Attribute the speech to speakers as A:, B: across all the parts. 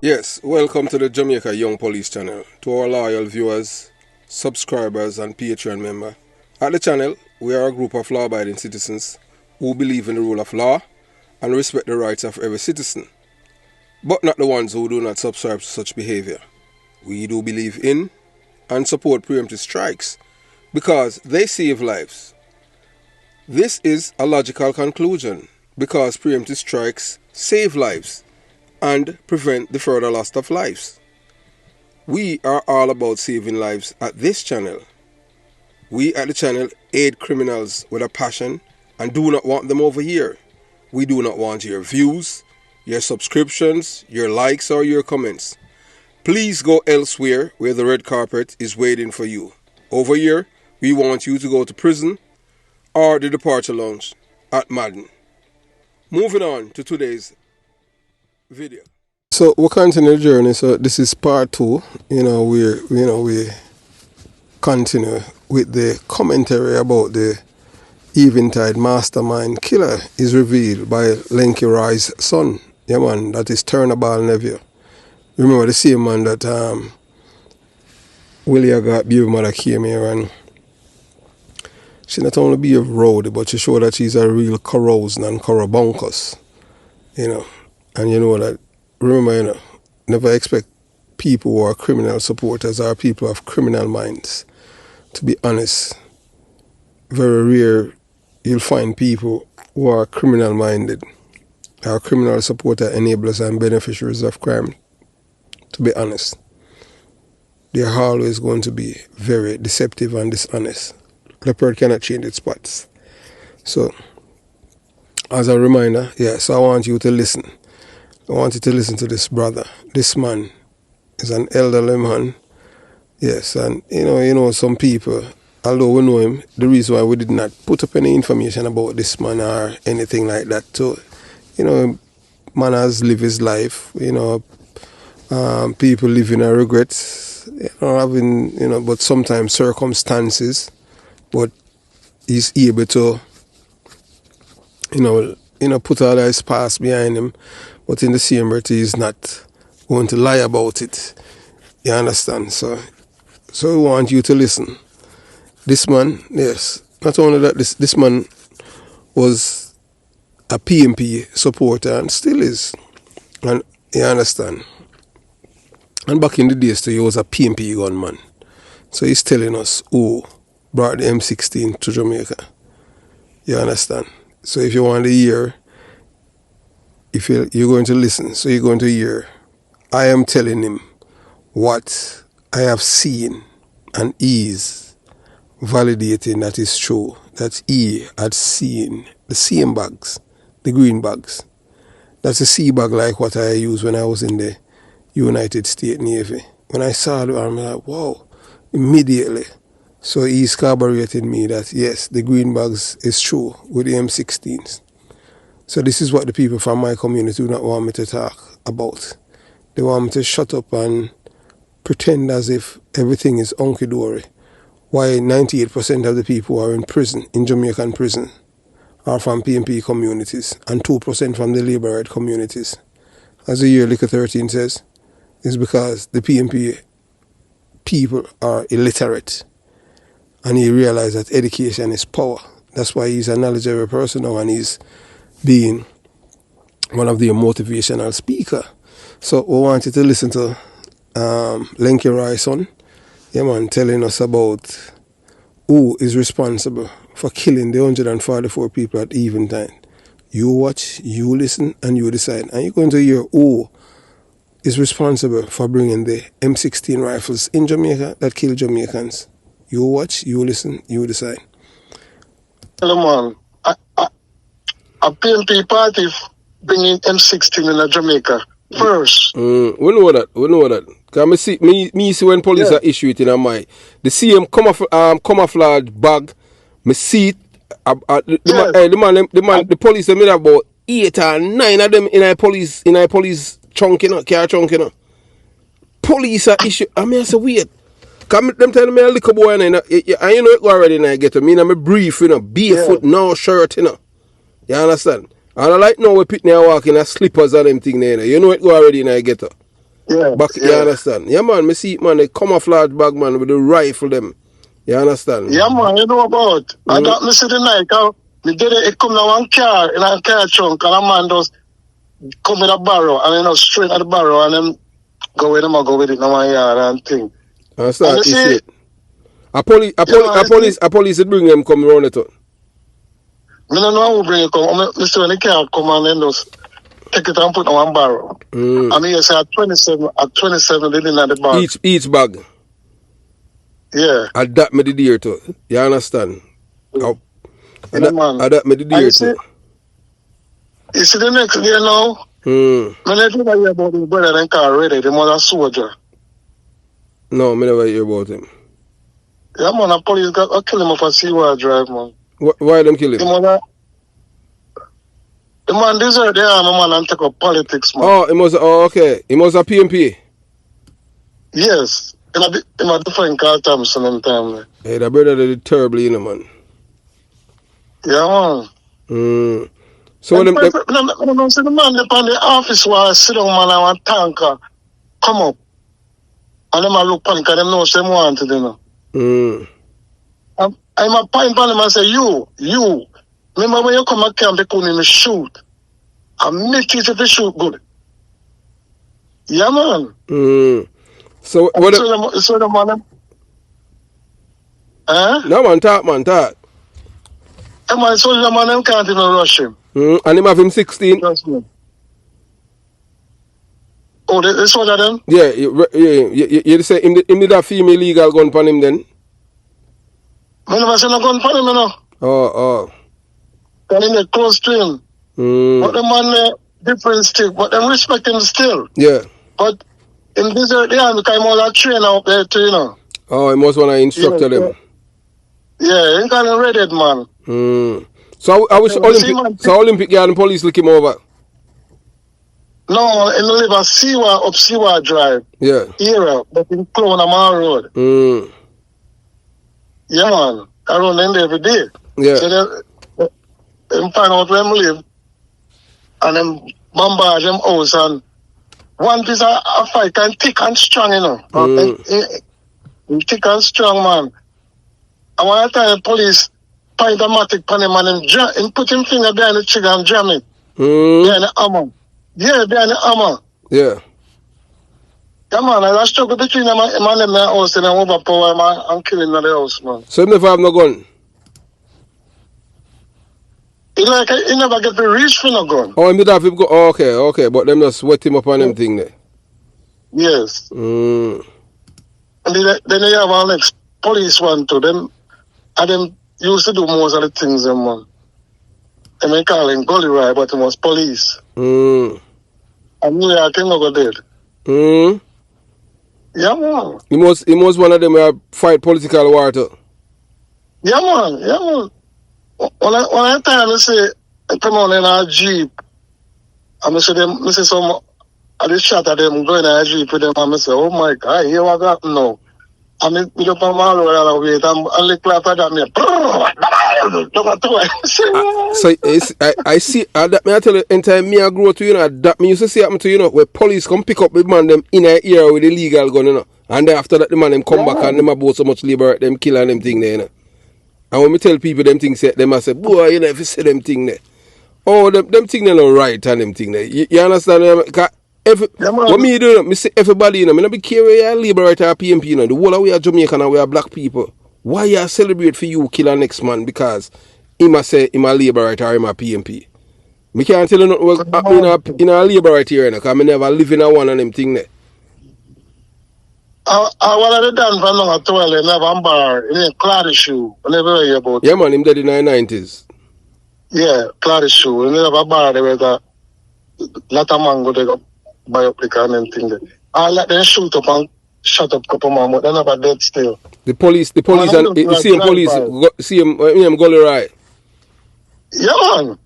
A: Yes, welcome to the Jamaica Young Police channel. To our loyal viewers, subscribers and Patreon member. At the channel, we are a group of law-abiding citizens who believe in the rule of law and respect the rights of every citizen, but not the ones who do not subscribe to such behavior. We do believe in and support preemptive strikes because they save lives. This is a logical conclusion because preemptive strikes save lives and prevent the further loss of lives. We are all about saving lives at this channel. We at the channel aid criminals with a passion and do not want them over here. We do not want your views, your subscriptions, your likes or your comments. Please go elsewhere where the red carpet is waiting for you. Over here, we want you to go to prison or the departure lounge at Madden. Moving on to today's video. So we'll continue the journey. So this is part 2. We continue with the commentary about the Eventide mastermind killer is revealed by Lenky Roy's son. Yeah man, that is Turnaball nephew. Remember the same man that Willie got baby mother came here and she not only be a rowdy, but she showed that she's a real corrosion and corrobunkus. And you know that, remember, never expect people who are criminal supporters or people of criminal minds. To be honest, very rare you'll find people who are criminal minded, or criminal supporter enablers and beneficiaries of crime. To be honest, they are always going to be very deceptive and dishonest. Leopard cannot change its spots. So, as a reminder, so I want you to listen. I want you to listen to this brother. This man is an elderly man. Yes, and you know some people, although we know him, the reason why we did not put up any information about this man or anything like that. So, man has lived his life. People live in a regret, but sometimes circumstances. But he's able to, put all his past behind him. But in the same breath, he's not going to lie about it. You understand? So we want you to listen. This man, yes, not only that, this man was a PNP supporter and still is. And you understand? And back in the days, too, he was a PNP gunman. So he's telling us who brought the M16 to Jamaica. You understand? So if you want to hear, if you're going to listen, so you're going to hear, I am telling him what I have seen, and he's validating that is true, that he had seen the same bags, the green bags. That's a sea bag like what I used when I was in the United States Navy. When I saw it, I'm like, wow, immediately. So he's corroborating me that yes, the green bags is true with the M16s. So this is what the people from my community do not want me to talk about. They want me to shut up and pretend as if everything is hunky-dory. Why 98% of the people who are in prison, in Jamaican prison, are from PNP communities and 2% from the Labour right communities. As the year Liquor 13 says, is because the PNP people are illiterate. And he realized that education is power. That's why he's a knowledgeable person now and he's being one of the motivational speaker. So we want you to listen to Lenky Roy's son, telling us about who is responsible for killing the 144 people at Eventide. You watch, you listen, and you decide. And you're going to hear who is responsible for bringing the M16 rifles in Jamaica that kill Jamaicans. You watch, you listen, you decide.
B: Hello, man. A PNP party bringing M16 in Jamaica first.
A: We know that. Because me see when police are issue it in my the same camouflage bag, me see it. The police they made about 8 or 9 of them in a police car chunk. Police are issue. I say weird. Cause them telling me a little boy and it go already and I get to me and I'm brief, barefoot, no shirt, You understand? And I like now we put me walking in slippers and them thing there. You know it go already and I get to.
B: Yeah,
A: Back, you
B: yeah.
A: understand? Yeah, man, me see it, man, they camouflage bag, man, with the rifle them. You understand?
B: Yeah, man, you know about. I
A: Mm.
B: got me see the night, me did it come down one car, in a car trunk, and a man just come with a barrow, and you know, straight at the barrow, and then go with him, I go with it in my yard and thing.
A: And
B: And you
A: start, you
B: see,
A: see it. A police would bring them come around it.
B: me don't know who bring it come. Me see when the car come and then just take it and put on one barrow.
A: Mm.
B: I mean, you say at 27, they didn't have the bag.
A: Each bag.
B: Yeah.
A: And that me the deer to. You understand? Oh,
B: Yeah, man.
A: that me the
B: And
A: deer to.
B: you see the next day now,
A: Mm.
B: when I do hear about his brother and car ready, the mother soldier.
A: No, me never hear about him.
B: Yeah, man, the police got kill him off a Seaward Drive, man.
A: Why them kill him?
B: The man deserve the army, man, and take up politics, man.
A: Okay. He must a PNP.
B: Yes. In a different car time, sometime.
A: Hey, that brother did terribly, you know, man.
B: Yeah, man.
A: Mm. So
B: And
A: them
B: I see the man upon the office while I sit down, man, and one tanker come up. And them a look panic, and them know what them want to do, you know.
A: Mm.
B: I'm a point on him and say, you, remember when you come at camp, they couldn't even shoot. And make it if you shoot good. Yeah, man.
A: Mm. So what?
B: So the man,
A: No, man, talk.
B: The man, so the man, them can't even rush him.
A: And him have him 16.
B: Trust me. Oh, they soldier them?
A: Yeah, you say him did a female legal gun upon him then?
B: I never seen a gun for him, you know.
A: Oh.
B: And in the close to him. But the man, different still, but them respect him still.
A: Yeah.
B: But in this area, because I'm all a trainer up there too, you know.
A: Oh, he must want to instruct them.
B: Yeah, he kind of ready, man.
A: So I wish Olympic guard and police look him over.
B: No, in the live a Seaward Drive.
A: Yeah.
B: Era, but in Clone Amar Road. Yeah, man. I run in there every day.
A: Yeah.
B: So them find out where them live, and them bombard them house, and one piece of fight can thick and strong, you know. Thick and strong, man. And one time police point a matic on him and him put him finger behind the trigger and jam it. Behind the hammer. Yeah, behind the hammer.
A: Yeah.
B: Yeah, man, I struggle between them and them in the house and overpower him and kill him in the house, man.
A: So he never have no gun?
B: He never get to reach for no gun.
A: Oh, he did have him go. Oh, okay, but them just wet him up on them thing there.
B: Yes.
A: Mm.
B: And then they have our next police one to them, and them used to do most of the things, them, man. And they call him Gully Ride, but he was police.
A: Mm.
B: And me, I can go dead.
A: Mm.
B: Yeah, man.
A: He must one of them who fight political war too.
B: Yeah, man. When I time I say, I come on in a Jeep, and I see some, I just shot at them going in a Jeep with them, and I say, oh my God, here what got now. And I pick up my man and wait, and I look after that, me,
A: so I see that me I tell you, anytime me I grow to, you know, that me used to see happen to, you know, where police come pick up the man them in a ear with the legal gun, you know. And then after that the man them come back and them about so much labor them kill and them thing there, you know. And when me tell people them things, them I say, boy, you know, if you say them thing there. Oh, them thing they not right and them thing there. You understand? What me do, me say everybody, you know, me not be care where you liberator or PNP, you know, the whole of we are Jamaican and we are black people. Why you celebrate for you kill a next man because him a say him a liberator or him a PNP? Me can't tell you nothing was happening in a liberator here, because I never live in a one of them thing there.
B: I want to done for long at 12, and never bar in a clad shoe. I never hear about it.
A: Yeah, man, him dead in the 90s.
B: Yeah, clad shoe. And never bar there was a lot of mango they got buy up the car and thing there. I let them shoot up and shut up couple man, but they never dead still.
A: The police and you see him police see him gully right.
B: Yeah, man.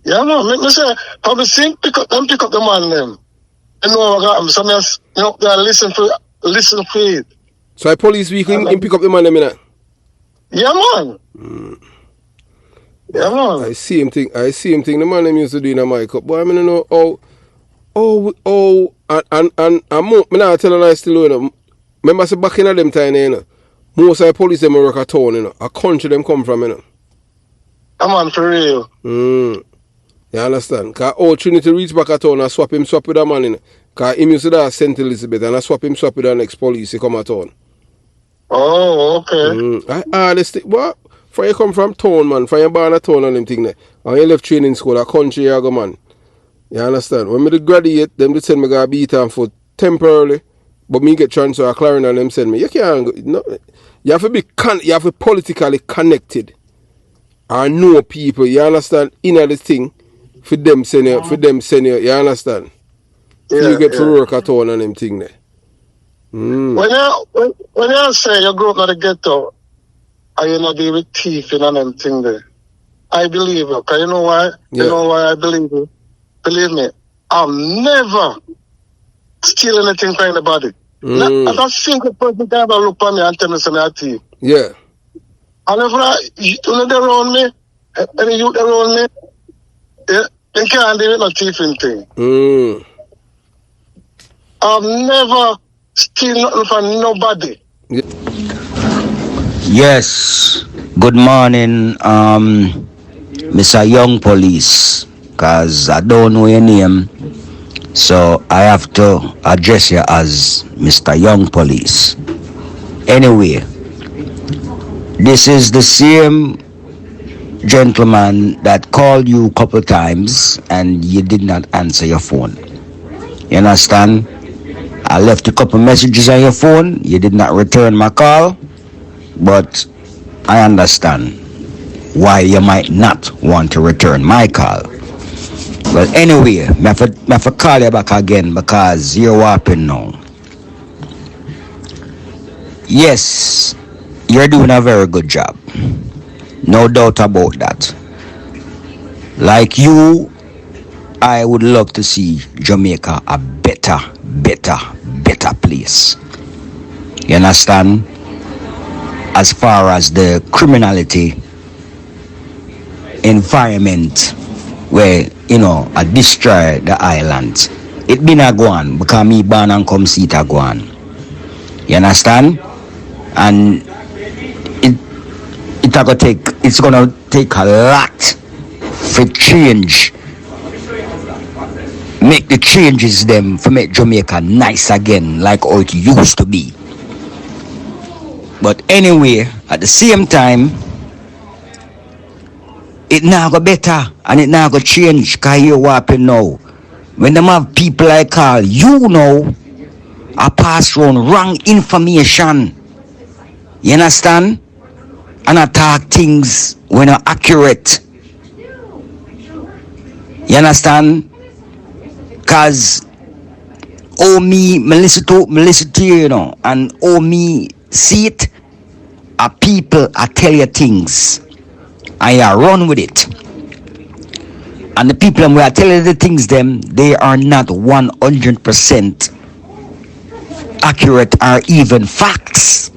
B: Let me say, probably pick up the man them. You know what got him. Some else, you know, they listen for it.
A: So a police vehicle him pick up the man them, you know?
B: Yeah, man. Yeah, man.
A: I see him thing the man them used to do in a mic up. But I mean, you know, more, me not tell a lie still, you know. Remember, say back in them time, you know, most of the police them work at town, you know. A country them come from, you know.
B: I'm on for real.
A: You understand? Because all Trinity reach back at town and swap with a man, you know. Because him used to that St. Elizabeth and I swap with the next police, he come at town.
B: Oh, okay.
A: What? From you come from town, man. From you born at town and them thing there. And you left training school, a country you go, man. You understand? When me graduate, them they send me go beat on for temporarily. But me get transfer a Clarion and them send me. You can't go. No, you have to be you have to be politically connected. And know people, you understand, in the thing for them send you, you understand?
B: Yeah,
A: you get to work at all and them thing there.
B: When you say you grow up in the ghetto and you not deal with thief and them thing there, I believe you. Cause you know why?
A: Yeah.
B: You know why I believe you? Believe me, I'll never steal anything from anybody. Not a single person can ever look at me and tell me something a thief.
A: Yeah.
B: And if you know around me, any youth around me, they can't do no thieving thing. I've never steal nothing from nobody.
C: Yes. Good morning, Mr. Young Police. Cause I don't know your name, so I have to address you as Mr. Young Police. Anyway, this is the same gentleman that called you a couple times and you did not answer your phone. You understand? I left a couple messages on your phone. You did not return my call, but I understand why you might not want to return my call. Well, anyway, I have to call you back again because you're whopping now. Yes, you're doing a very good job. No doubt about that. Like you, I would love to see Jamaica a better place. You understand? As far as the criminality environment where, you know, I destroy the islands. It been a go on because me born and come see it a go on. You understand? And it's gonna take a lot for change. Make the changes them for make Jamaica nice again like how it used to be. But anyway, at the same time, it now go better and it now go change. Cause you whopping now. When them have people like call, you know, I pass around wrong information. You understand? And attack things when are accurate. You understand? Cause me listen to you know, and me see it, people I tell you things. And you run with it. And the people who are telling the things them, they are not 100% accurate or even facts.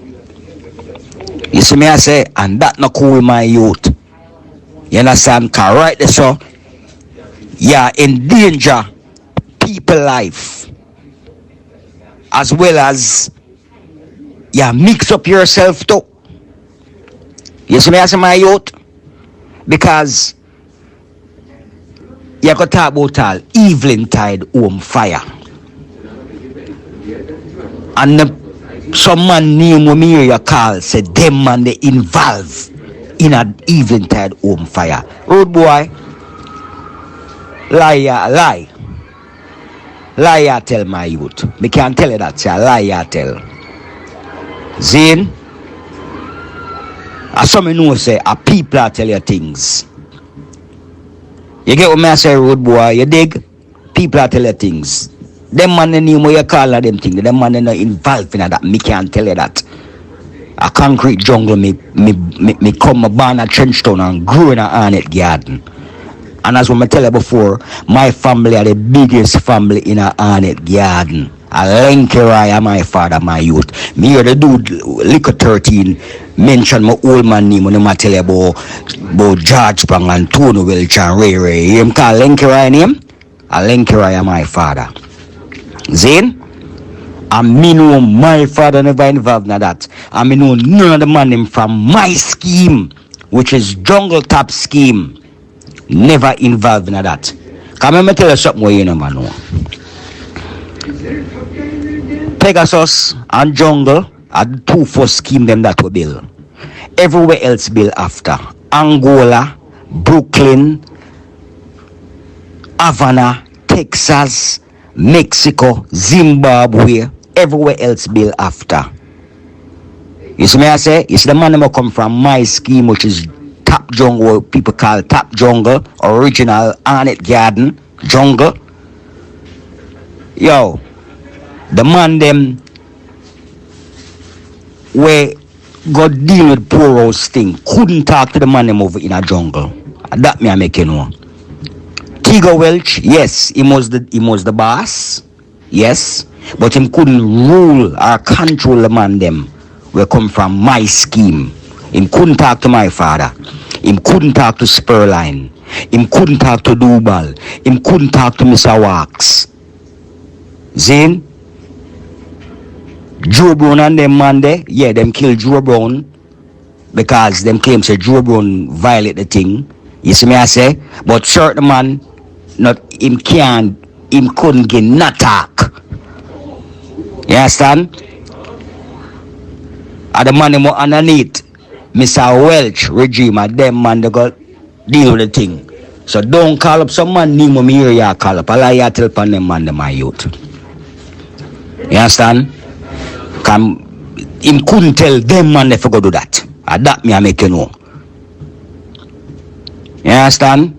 C: You see me I say, and that not cool my youth. You understand? Cause right there so, yeah, endanger people life. As well as, yeah, mix up yourself too. You see me I say my youth? Because you got to talk about all evening tide home fire. And some man name when me hear you call say them man they involved in an evening tide home fire. Road boy, lie. Lie tell my youth. Me can't tell you that, say lie tell. Zane, as some know say a people tell you things. You get what me I say, road boy, you dig? People tell you things. Them man they name what you call them things. Them man they not involved in that. Me can't tell you that. A concrete jungle me come born a trench town and grew in a hornet garden. And as I tell you before, my family are the biggest family in a hornet garden. A Lenkerai my father, my youth. Me hear the dude, Liquor 13, mention my old man name when I tell you about George Pang and Tony Welch and Ray. Him call Lenkerai name? A Lenkerai my father. Zane? And me know my father never involved in that. And me know none of the man them from my scheme, which is Jungle Top scheme, never involved in that. Come me tell you something where you know, man. Pegasus and Jungle are the two first scheme them that we build. Everywhere else build after. Angola, Brooklyn, Havana, Texas, Mexico, Zimbabwe, everywhere else build after. You see me I say? It's the man that come from my scheme, which is Top Jungle, what people call Top Jungle, original Arnett Garden Jungle. Yo, the man them where God deal with poor house thing couldn't talk to the man them over in a jungle. That me I make you know. Tiger Welch, yes, he was the boss, yes, but him couldn't rule or control the man them where come from my scheme. Him couldn't talk to my father. Him couldn't talk to Spurline. Him couldn't talk to Dubal. Him couldn't talk to Mr. Wax. Zane? Joe Brown and them man there, yeah, them kill Joe Brown because them claim say Joe Brown violate the thing. You see me I say? But certain man, not him couldn't get no talk. You understand? And the man them underneath Mr. Welch regime and them man they got deal with the thing. So don't call up some man name me hear ya call up. I lie ya tell upon them man them my youth. You understand? Him couldn't tell them man if I go do that. And that me I make you know. You understand?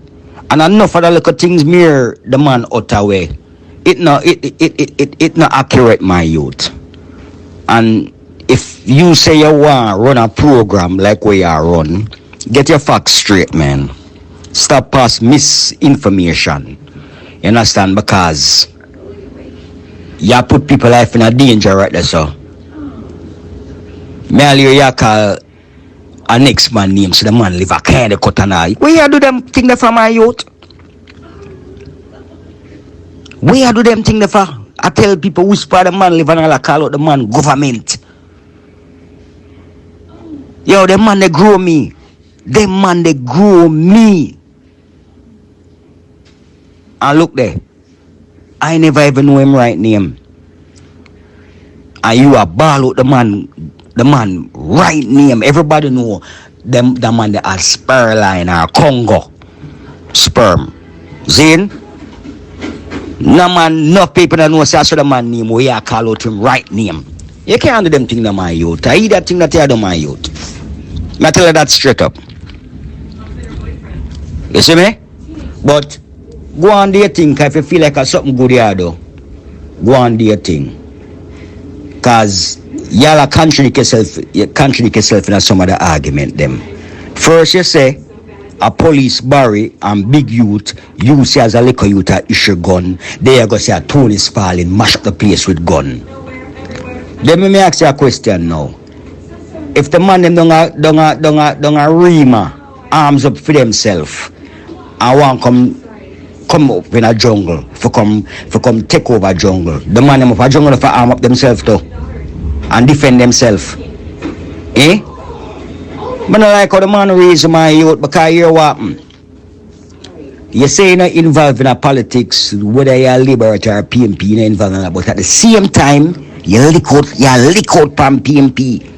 C: And enough of the little things mirror the man out away. It not accurate, my youth. And if you say you want to run a program like we are run, get your facts straight, man. Stop pass misinformation. You understand? Because you put people life in a danger right there, so. Merely you call a next man name, so the man live a kind of cut an eye. Where you do them thing there for my youth? Where you do them thing there for? I tell people whisper the man live and I call out the man government. Yo, them man they grow me. Them man they grow me. And look there. I never even know him right name. And you are ball out the man right name. Everybody know them the man that has Spurline or Congo sperm. Zane? No man, no people that know say the man name where you call out him right name. You can't do them thing to my youth. I eat that thing that you do my youth. I tell you that straight up. You see me? But go on do your thing, if you feel like something good you do. Go on do your thing. Cause y'all are contradict yourself in some of the argument them. First you say a police Barry and big youth, you see as a little youth a issue gun, they are gonna say a Tony Spalding mash up the place with gun. Then me ask you a question now. If the man them don't rima arms up for themselves and want come up in a jungle for come take over jungle. The man them up a jungle for arm up themselves too and defend themselves. Eh? But I like how the man raise my youth because you what you say you're not involved in a politics, whether you're Liberty or PNP, you're not involved in that, but at the same time you lick out from PNP.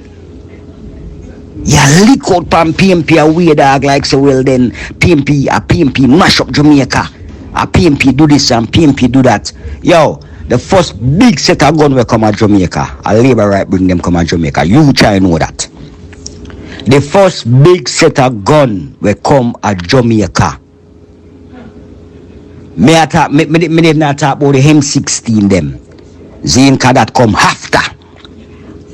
C: You lick out from PNP a weird dog like so well then PNP mash up Jamaica. A PNP do this and PNP do that. Yo, the first big set of gun will come at Jamaica. A labor right bring them come at Jamaica. You try know that. The first big set of gun will come at Jamaica. Me did not talk about the M16 them. Zinka that come after.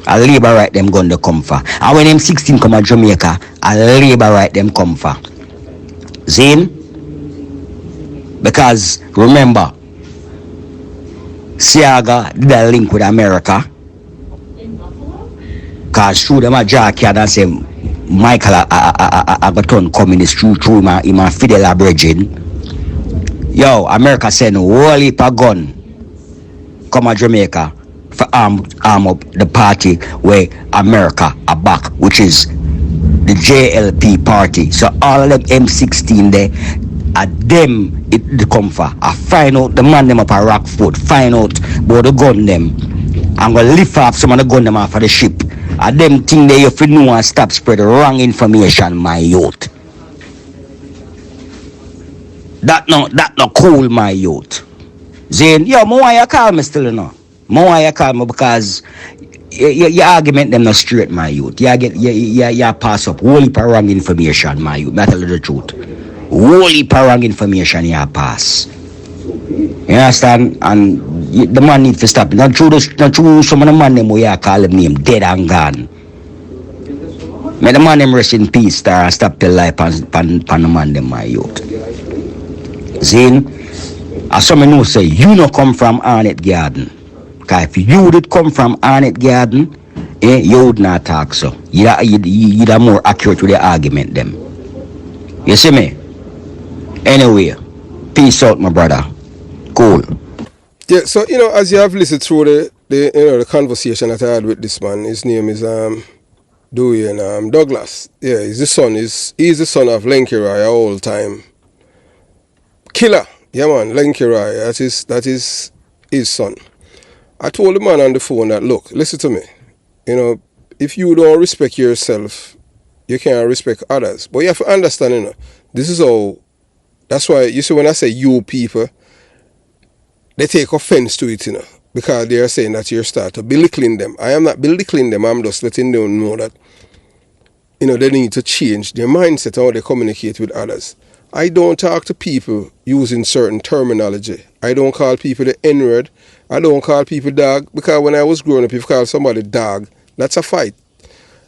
C: A labor right them gun to come for. And when M16 come at Jamaica, a labor right them come for. Zin? Because remember, Siaga did a link with America. Because through them a jackyard and say Michael a got turn communist through him a Fidel a bridging. Yo, America send a whole heap of gun come to Jamaica for arm up the party where America are back, which is the JLP party. So all of them M16 there, them it come for. I find out the man them up a Rockford, find out about the gun them. I'm gonna lift off some of the gun them off of the ship. Them thing they you feel know and stop spread wrong information, my youth. That no cool, my youth. Zane, yo, why you call me still, you know? Why you call me because your argument them not straight, my youth. You pass up whole heap of wrong information, my youth. That's the truth. Whole heap of wrong information you pass. You understand? And the man need to stop. Not true some of the man them where you call him name dead and gone. May the man them rest in peace, star, and stop the life pan the man them, my youth. Zane, as some know say, you no come from Arnett Garden. Because if you did come from Arnett Garden, you would not talk so. You'd are more accurate with the argument them. You see me? Anyway, peace out, my brother. Cool.
A: Yeah, so as you have listened through the conversation that I had with this man, his name is Dewey and Douglas. Yeah, he's the son of Lenky Rai, our old time killer. Yeah, man, Lenky Rai, that is his son. I told the man on the phone that, look, listen to me. If you don't respect yourself, you can't respect others. But you have to understand, this is how, that's why, you see, when I say you people, they take offense to it, because they are saying that you start to belittling them. I am not belittling them, I'm just letting them know that, they need to change their mindset, how they communicate with others. I don't talk to people using certain terminology. I don't call people the N-word. I don't call people dog, because when I was growing up, if you call somebody dog, that's a fight.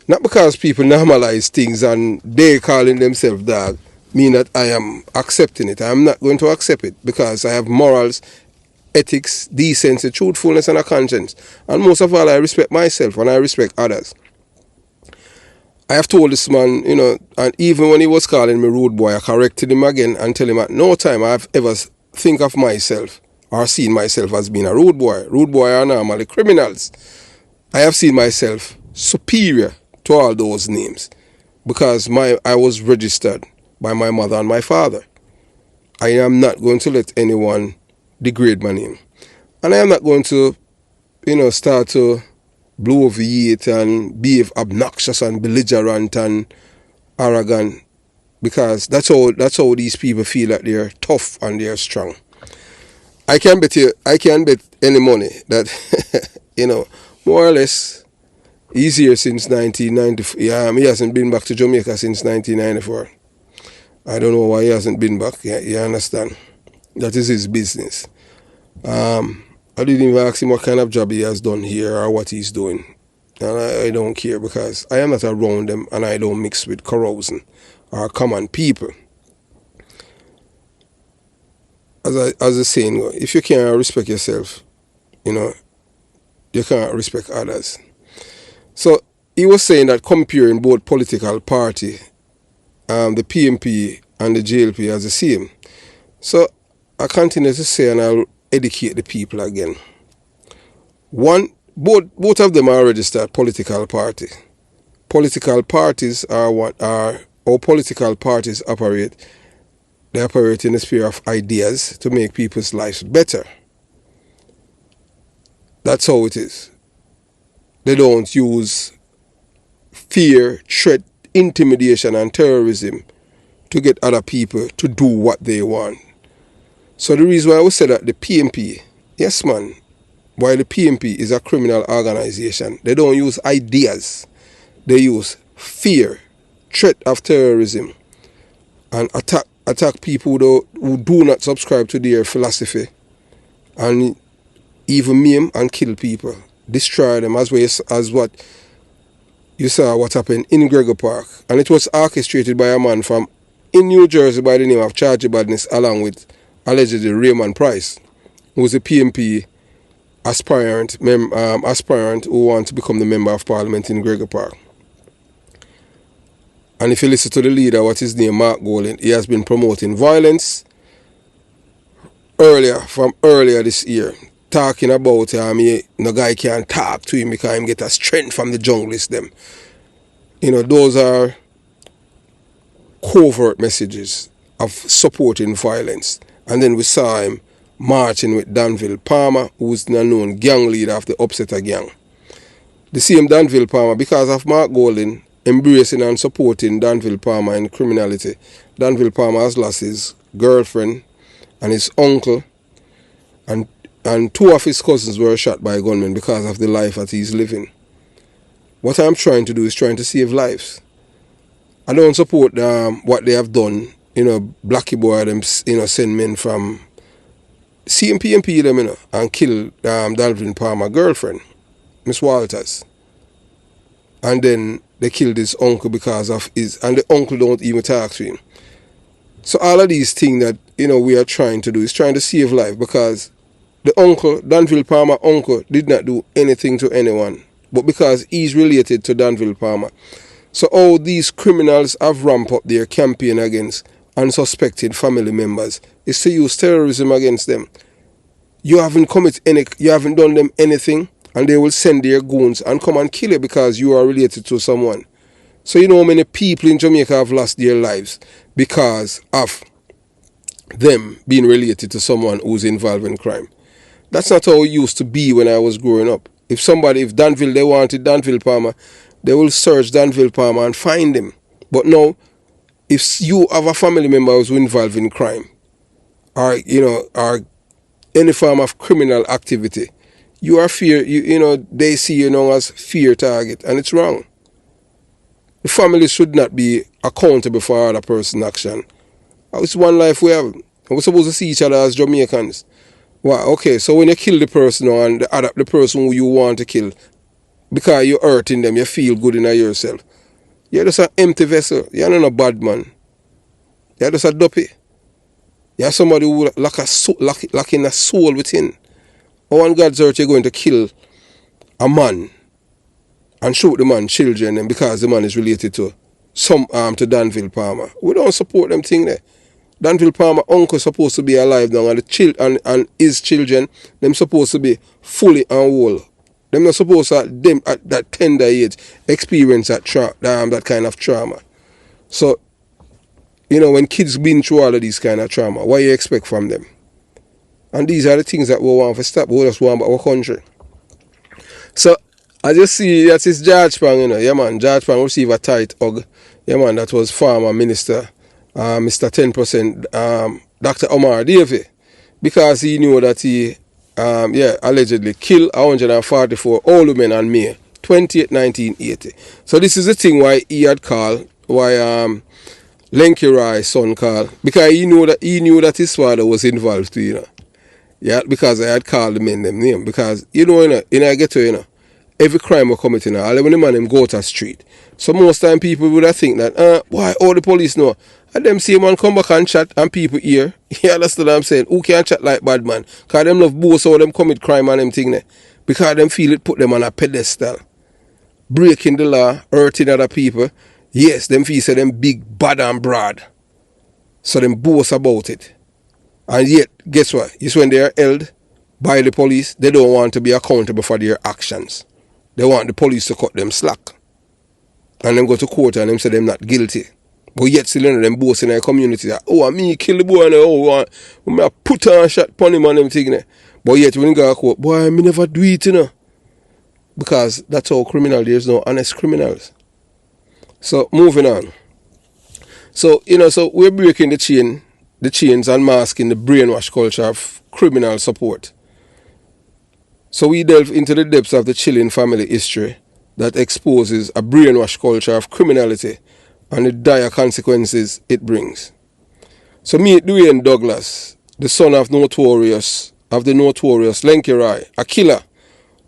A: Not because people normalize things and they calling themselves dog, mean that I am accepting it. I'm not going to accept it because I have morals, ethics, decency, truthfulness, and a conscience. And most of all, I respect myself and I respect others. I have told this man, and even when he was calling me rude boy, I corrected him again and tell him at no time I've ever think of myself or seen myself as being a rude boy. Rude boy are normally criminals. I have seen myself superior to all those names because I was registered by my mother and my father. I am not going to let anyone degrade my name. And I am not going to, start to bloviate and behave obnoxious and belligerent and arrogant, because that's how these people feel that they're tough and they're strong. I can bet any money that more or less he's here since 1994. Yeah, he hasn't been back to Jamaica since 1994. I don't know why he hasn't been back. Yeah, you understand? That is his business. I didn't even ask him what kind of job he has done here or what he's doing. And I don't care because I am not around them and I don't mix with corrosion or common people. As the saying goes, if you can't respect yourself, you can't respect others. So he was saying that comparing both political party, the PNP and the JLP as the same. So I continue to say, and I'll educate the people again. Both of them are registered political party. Political parties how political parties operate. They operate in the sphere of ideas to make people's lives better. That's how it is. They don't use fear, threat, intimidation, and terrorism to get other people to do what they want. So the reason why I would say that the PNP, yes man, while the PNP is a criminal organization, they don't use ideas. They use fear, threat of terrorism, and attack people who do not subscribe to their philosophy, and even maim and kill people, destroy them, as what you saw what happened in Gregor Park. And it was orchestrated by a man from in New Jersey by the name of Charlie Badness, along with allegedly Raymond Price, who was a PNP aspirant who wants to become the member of parliament in Gregor Park. And if you listen to the leader, what his name, Mark Golding, he has been promoting violence earlier this year. talking about no guy can't talk to him because him get a strength from the junglist them. Those are covert messages of supporting violence. And then we saw him marching with Danville Palmer, who's the known gang leader of the Upsetter gang. The same Danville Palmer, because of Mark Golding embracing and supporting Danville Palmer in criminality, Danville Palmer has lost his girlfriend and his uncle, and two of his cousins were shot by gunmen because of the life that he's living. What I'm trying to do is trying to save lives. I don't support what they have done. Blackie boy them send men from PNP them and kill Danville Palmer girlfriend, Miss Walters. And then they killed his uncle because of and the uncle don't even talk to him. So all of these things that we are trying to do is trying to save life, because the uncle, Danville Palmer uncle, did not do anything to anyone, but because he's related to Danville Palmer. So all these criminals have ramped up their campaign against unsuspected family members is to use terrorism against them. You haven't done them anything, and they will send their goons and come and kill you because you are related to someone. So you know how many people in Jamaica have lost their lives because of them being related to someone who's involved in crime. That's not how it used to be when I was growing up. If they wanted Danville Palmer, they will search Danville Palmer and find him. But now, if you have a family member who's involved in crime, or any form of criminal activity, you are they see you now as fear target, and it's wrong. The family should not be accountable for other person's action. It's one life we have, and we're supposed to see each other as Jamaicans. Wow, okay, so when you kill the person and the person who you want to kill, because you're hurting them, you feel good in yourself. You're just an empty vessel. You're not a bad man. You're just a duppy. You're somebody who lacking a soul within. How on God's earth you're going to kill a man and shoot the man children, and because the man is related to to Danville Palmer? We don't support them thing there. Danville Palmer uncle supposed to be alive now, and his children, them supposed to be fully and whole. Them not supposed to at that tender age experience that kind of trauma. So, when kids been through all of these kind of trauma, what you expect from them? And these are the things that we want to stop. We just want our country. So, I just see that it's George Pang, Yeah, man, George Pang received a tight hug. Yeah, man, that was former minister, Mr. 10%, Dr. Omar Davey, because he knew that he, allegedly killed 144 old men on May 28, 1980. So this is the thing why he had called, why Lenky Roy's son called, because he knew that his father was involved too, Yeah, because I had called the men them name. Because, in I get to, every crime we commit, all when the man them go to the street. So most time people would have think that, why, all the police know. And them see man come back and chat and people hear. You understand what I'm saying? Who can't chat like bad man? Because them love both how them commit crime and them thing there. Because them feel it put them on a pedestal. Breaking the law, hurting other people. Yes, them feel say them big, bad and broad. So them boast about it. And yet, guess what? It's when they are held by the police, they don't want to be accountable for their actions. They want the police to cut them slack. And them go to court and them say them not guilty. But yet still them both in their community that, me kill the boy and I put on shot upon him and them thing there. But yet when you go to court, boy, me never do it, Because that's how criminal, there's no honest criminals. So moving on. So, so we're breaking the chains and masking the brainwash culture of criminal support. So we delve into the depths of the chilling family history that exposes a brainwash culture of criminality and the dire consequences it brings. So meet Dwayne Douglas, the son of the notorious Lenky Roy, a killer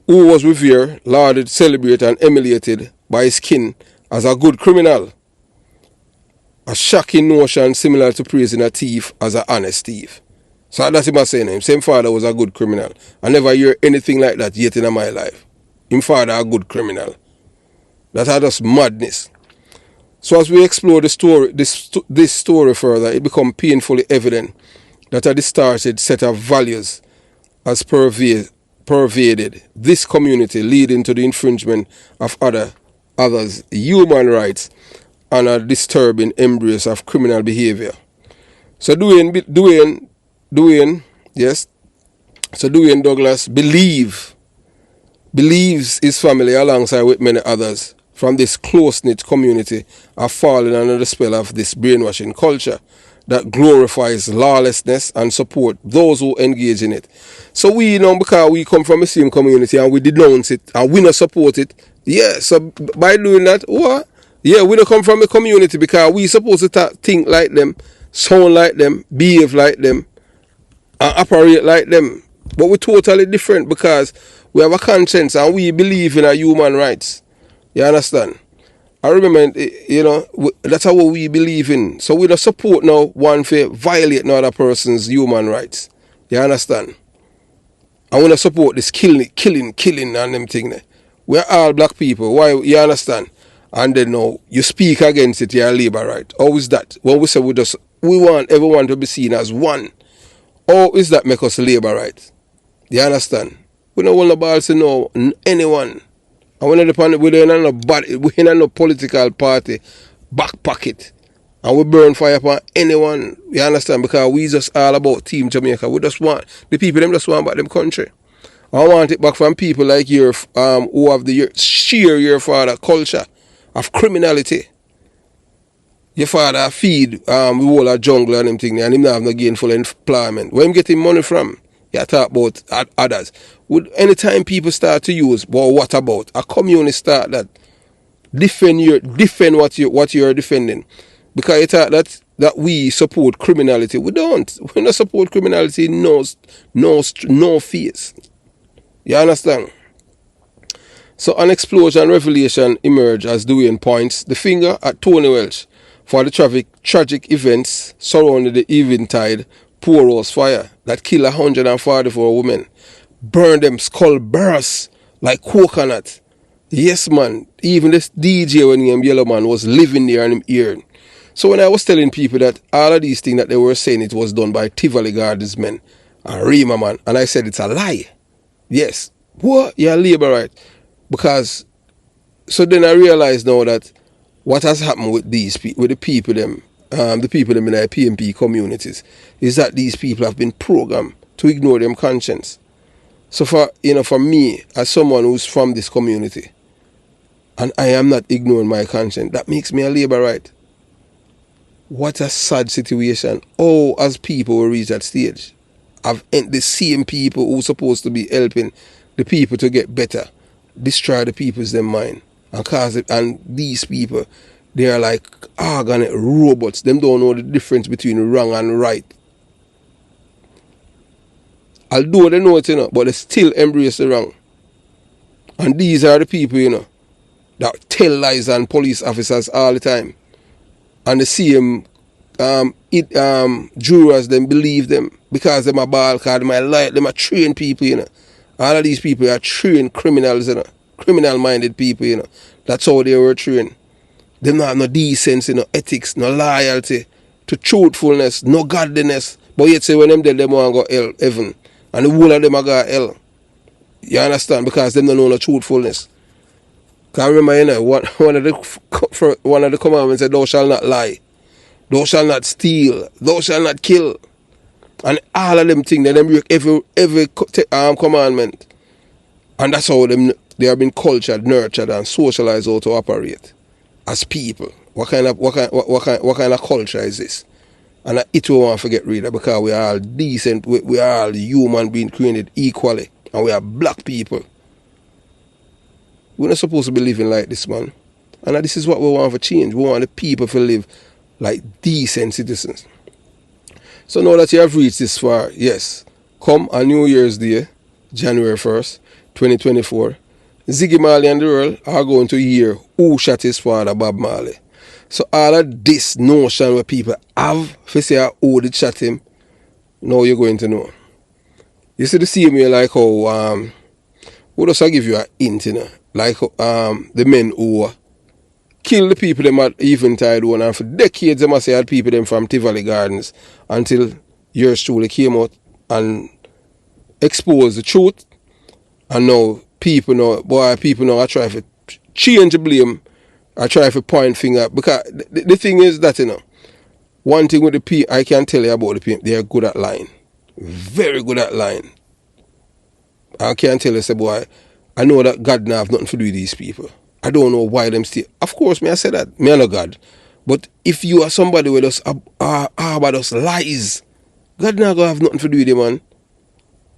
A: who was revered, lauded, celebrated and emulated by his kin as a good criminal. A shocking notion similar to praising a thief as an honest thief. So that's him saying him. Same father was a good criminal. I never hear anything like that yet in my life. Him father a good criminal. That's just madness. So as we explore the story, this story further, it becomes painfully evident that a distorted set of values has pervaded pervaded this community, leading to the infringement of others' human rights and a disturbing embrace of criminal behavior. So Dwayne Douglas believes his family, alongside with many others from this close-knit community, are falling under the spell of this brainwashing culture that glorifies lawlessness and support those who engage in it. So we, because we come from the same community and we denounce it and we not support it, so by doing that, we don't come from the community because we supposed to think like them, sound like them, behave like them, and operate like them. But we're totally different because we have a conscience and we believe in our human rights. You understand? I remember, that's how we believe in. So we don't support now one for violate another person's human rights. You understand? I want to support this killing and them thing there. We're all black people. Why? You understand? And then now you speak against it, you're a labor right. How is that? When we say we want everyone to be seen as one, how is that make us labor right? You understand? We don't want the balls to know anyone. And we're in no political party back pocket. And we burn fire upon anyone. You understand? Because we just all about Team Jamaica. We just want the people, them just want back them country. I want it back from people like who have the your father culture of criminality. Your father feed the whole of jungle and them thing, and him not have no gainful employment. Where him getting money from? You talk about others. Anytime people start to use, well, what about? A community start that defend what you're defending. Because you thought that we support criminality. We don't. We don't support criminality, no fears. You understand? So an explosion revelation emerged as Dwayne points the finger at Tony Welch for the tragic events surrounding the Eventide Poorhouse fire that killed 144 women, burned them skull burst like coconut. Yes, man. Even this DJ when he Yellow Man was living there and him hearing. So when I was telling people that all of these things that they were saying it was done by Tivoli Gardens men and Rima man, and I said it's a lie. Yes. What? Yeah, labor right. Because so then I realized now that what has happened with the people them in the PNP communities is that these people have been programmed to ignore them conscience. So for me, as someone who's from this community, and I am not ignoring my conscience, that makes me a labor right. What a sad situation. Oh, as people will reach that stage, the same people who are supposed to be helping the people to get better, destroy the people's their mind and cause it. And these people, they are like organic robots. Them don't know the difference between wrong and right. Although they know it, but they still embrace the wrong. And these are the people, that tell lies on police officers all the time. And the same jurors, them believe them because them are ball card, them are lie, them are trained people, All of these people are trained criminals, criminal-minded people, That's how they were trained. Them not have no decency, no ethics, no loyalty, to truthfulness, no godliness. But yet say when them dead, them want to go heaven. And the whole of them are go hell. You understand? Because them don't know no truthfulness. Because I remember, one of the commandments said, thou shalt not lie. Thou shalt not steal. Thou shalt not kill. And all of them things, they break every commandment. And that's how they have been cultured, nurtured, and socialized how to operate as people. What kind of culture is this? And it we want to forget reader because we are all decent, we are all human beings created equally, and we are black people. We're not supposed to be living like this, man. And this is what we want for change. We want the people to live like decent citizens. So now that you have reached this far, yes, come on New Year's Day, January 1st, 2024, Ziggy Marley and the world are going to hear who shot his father, Bob Marley. So all of this notion where people have to say who did shot him, now you're going to know. You see the same way like how, who does I give you a hint, like the men who kill the people them at Eventide one, and for decades they must say had people them from Tivoli Gardens until yours truly came out and exposed the truth And now people know I try to change the blame. I try to point finger. Because the thing is that, one thing with the P, I can tell you about the P, they are good at lying. Very good at lying. I can't tell you, say, boy, I know that God now have nothing to do with these people. I don't know why them still. Of course, me I say that. Me I know God. But if you are somebody with us about us lies, God not gonna have nothing to do with you, man.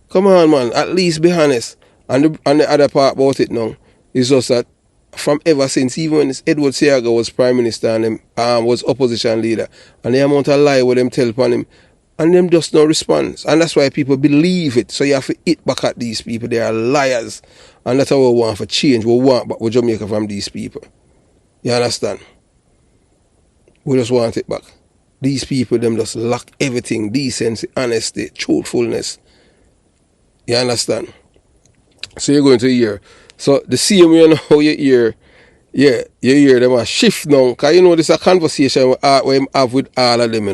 A: Come on, man. At least be honest. And the other part about it now is just that from ever since, even when Edward Seaga was Prime Minister and him was opposition leader, and the amount of lie what them tell upon him, and them just no response. And that's why people believe it. So you have to hit back at these people. They are liars. And that's how we want for change. We want back with Jamaica from these people. You understand? We just want it back. These people, them just lack everything. Decency, honesty, truthfulness. You understand? So you're going to hear. So the same way now you hear, yeah, you hear them a shift now. Because you know this is a conversation we have with all of them,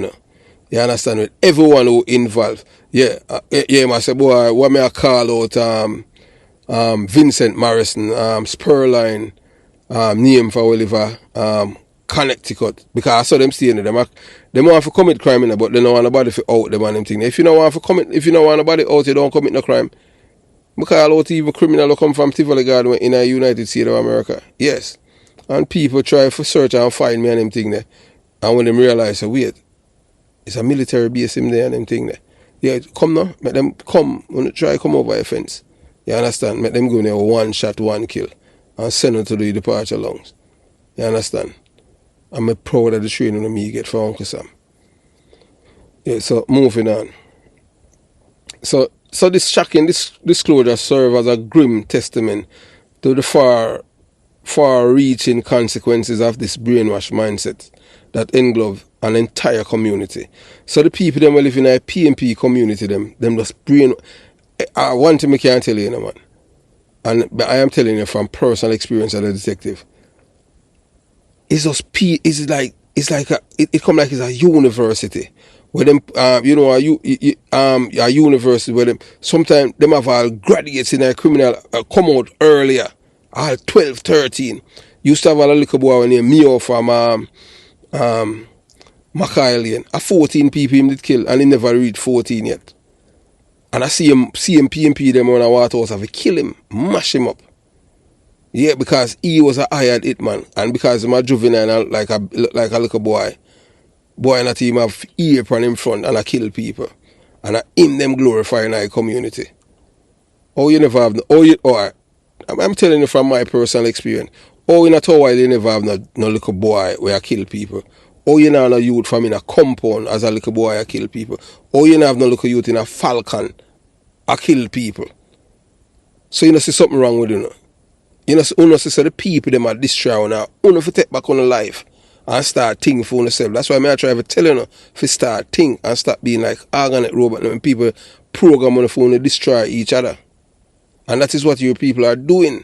A: You understand? With everyone who involved. Yeah, I say, boy, what may I call out Vincent Morrison, Spurline, name for Oliver, Connecticut. Because I saw them staying there. They want to commit crime, but they don't want nobody to out them and them thing. If you don't want nobody out, you don't commit no crime. Because a lot of evil criminals come from Tivoli Garden in the United States of America. Yes. And people try to search and find me and them thing there. And when they realize, wait, it's a military base in there and them thing there. Yeah, come now. Make them come. When they try to come over the fence. You understand? Make them go in there 1 shot, 1 kill. And send them to the departure lounge. You understand? I'm proud of the training that me get for Uncle Sam. Yeah, so moving on. So this shocking disclosure serves as a grim testament to the far-reaching consequences of this brainwash mindset that engulf an entire community. So the people them who live in a PNP community, them just brain. One thing I can't tell you, man, but I am telling you from personal experience as a detective. It's just it come like it's a university. Where them, a university where them, sometimes them have all graduates in a criminal come out earlier, all 12, 13. Used to have a little boy named Mio from Macaulay. 14 people him did kill, and he never reached 14 yet. And I see him PMP them on a Waterhouse have to kill him, mash him up. Yeah, because he was a hired hitman, and because he's a juvenile like a little boy. Boy not him have ear upon him front and I kill people. And I him them glorifying our community. Oh, you never have I'm telling you from my personal experience. Oh, in a tower they never have no little boy where I kill people. Oh, you know no youth from in a compound as a little boy I kill people. Oh, you know have no little youth in a Falcon I kill people. So you know see something wrong with you know. You know see the people them are destroy now. You know to take back on the life. And start thinking for yourself. That's why I try to tell you to start think and stop being like organic robot when people program on the phone to destroy each other. And that is what your people are doing.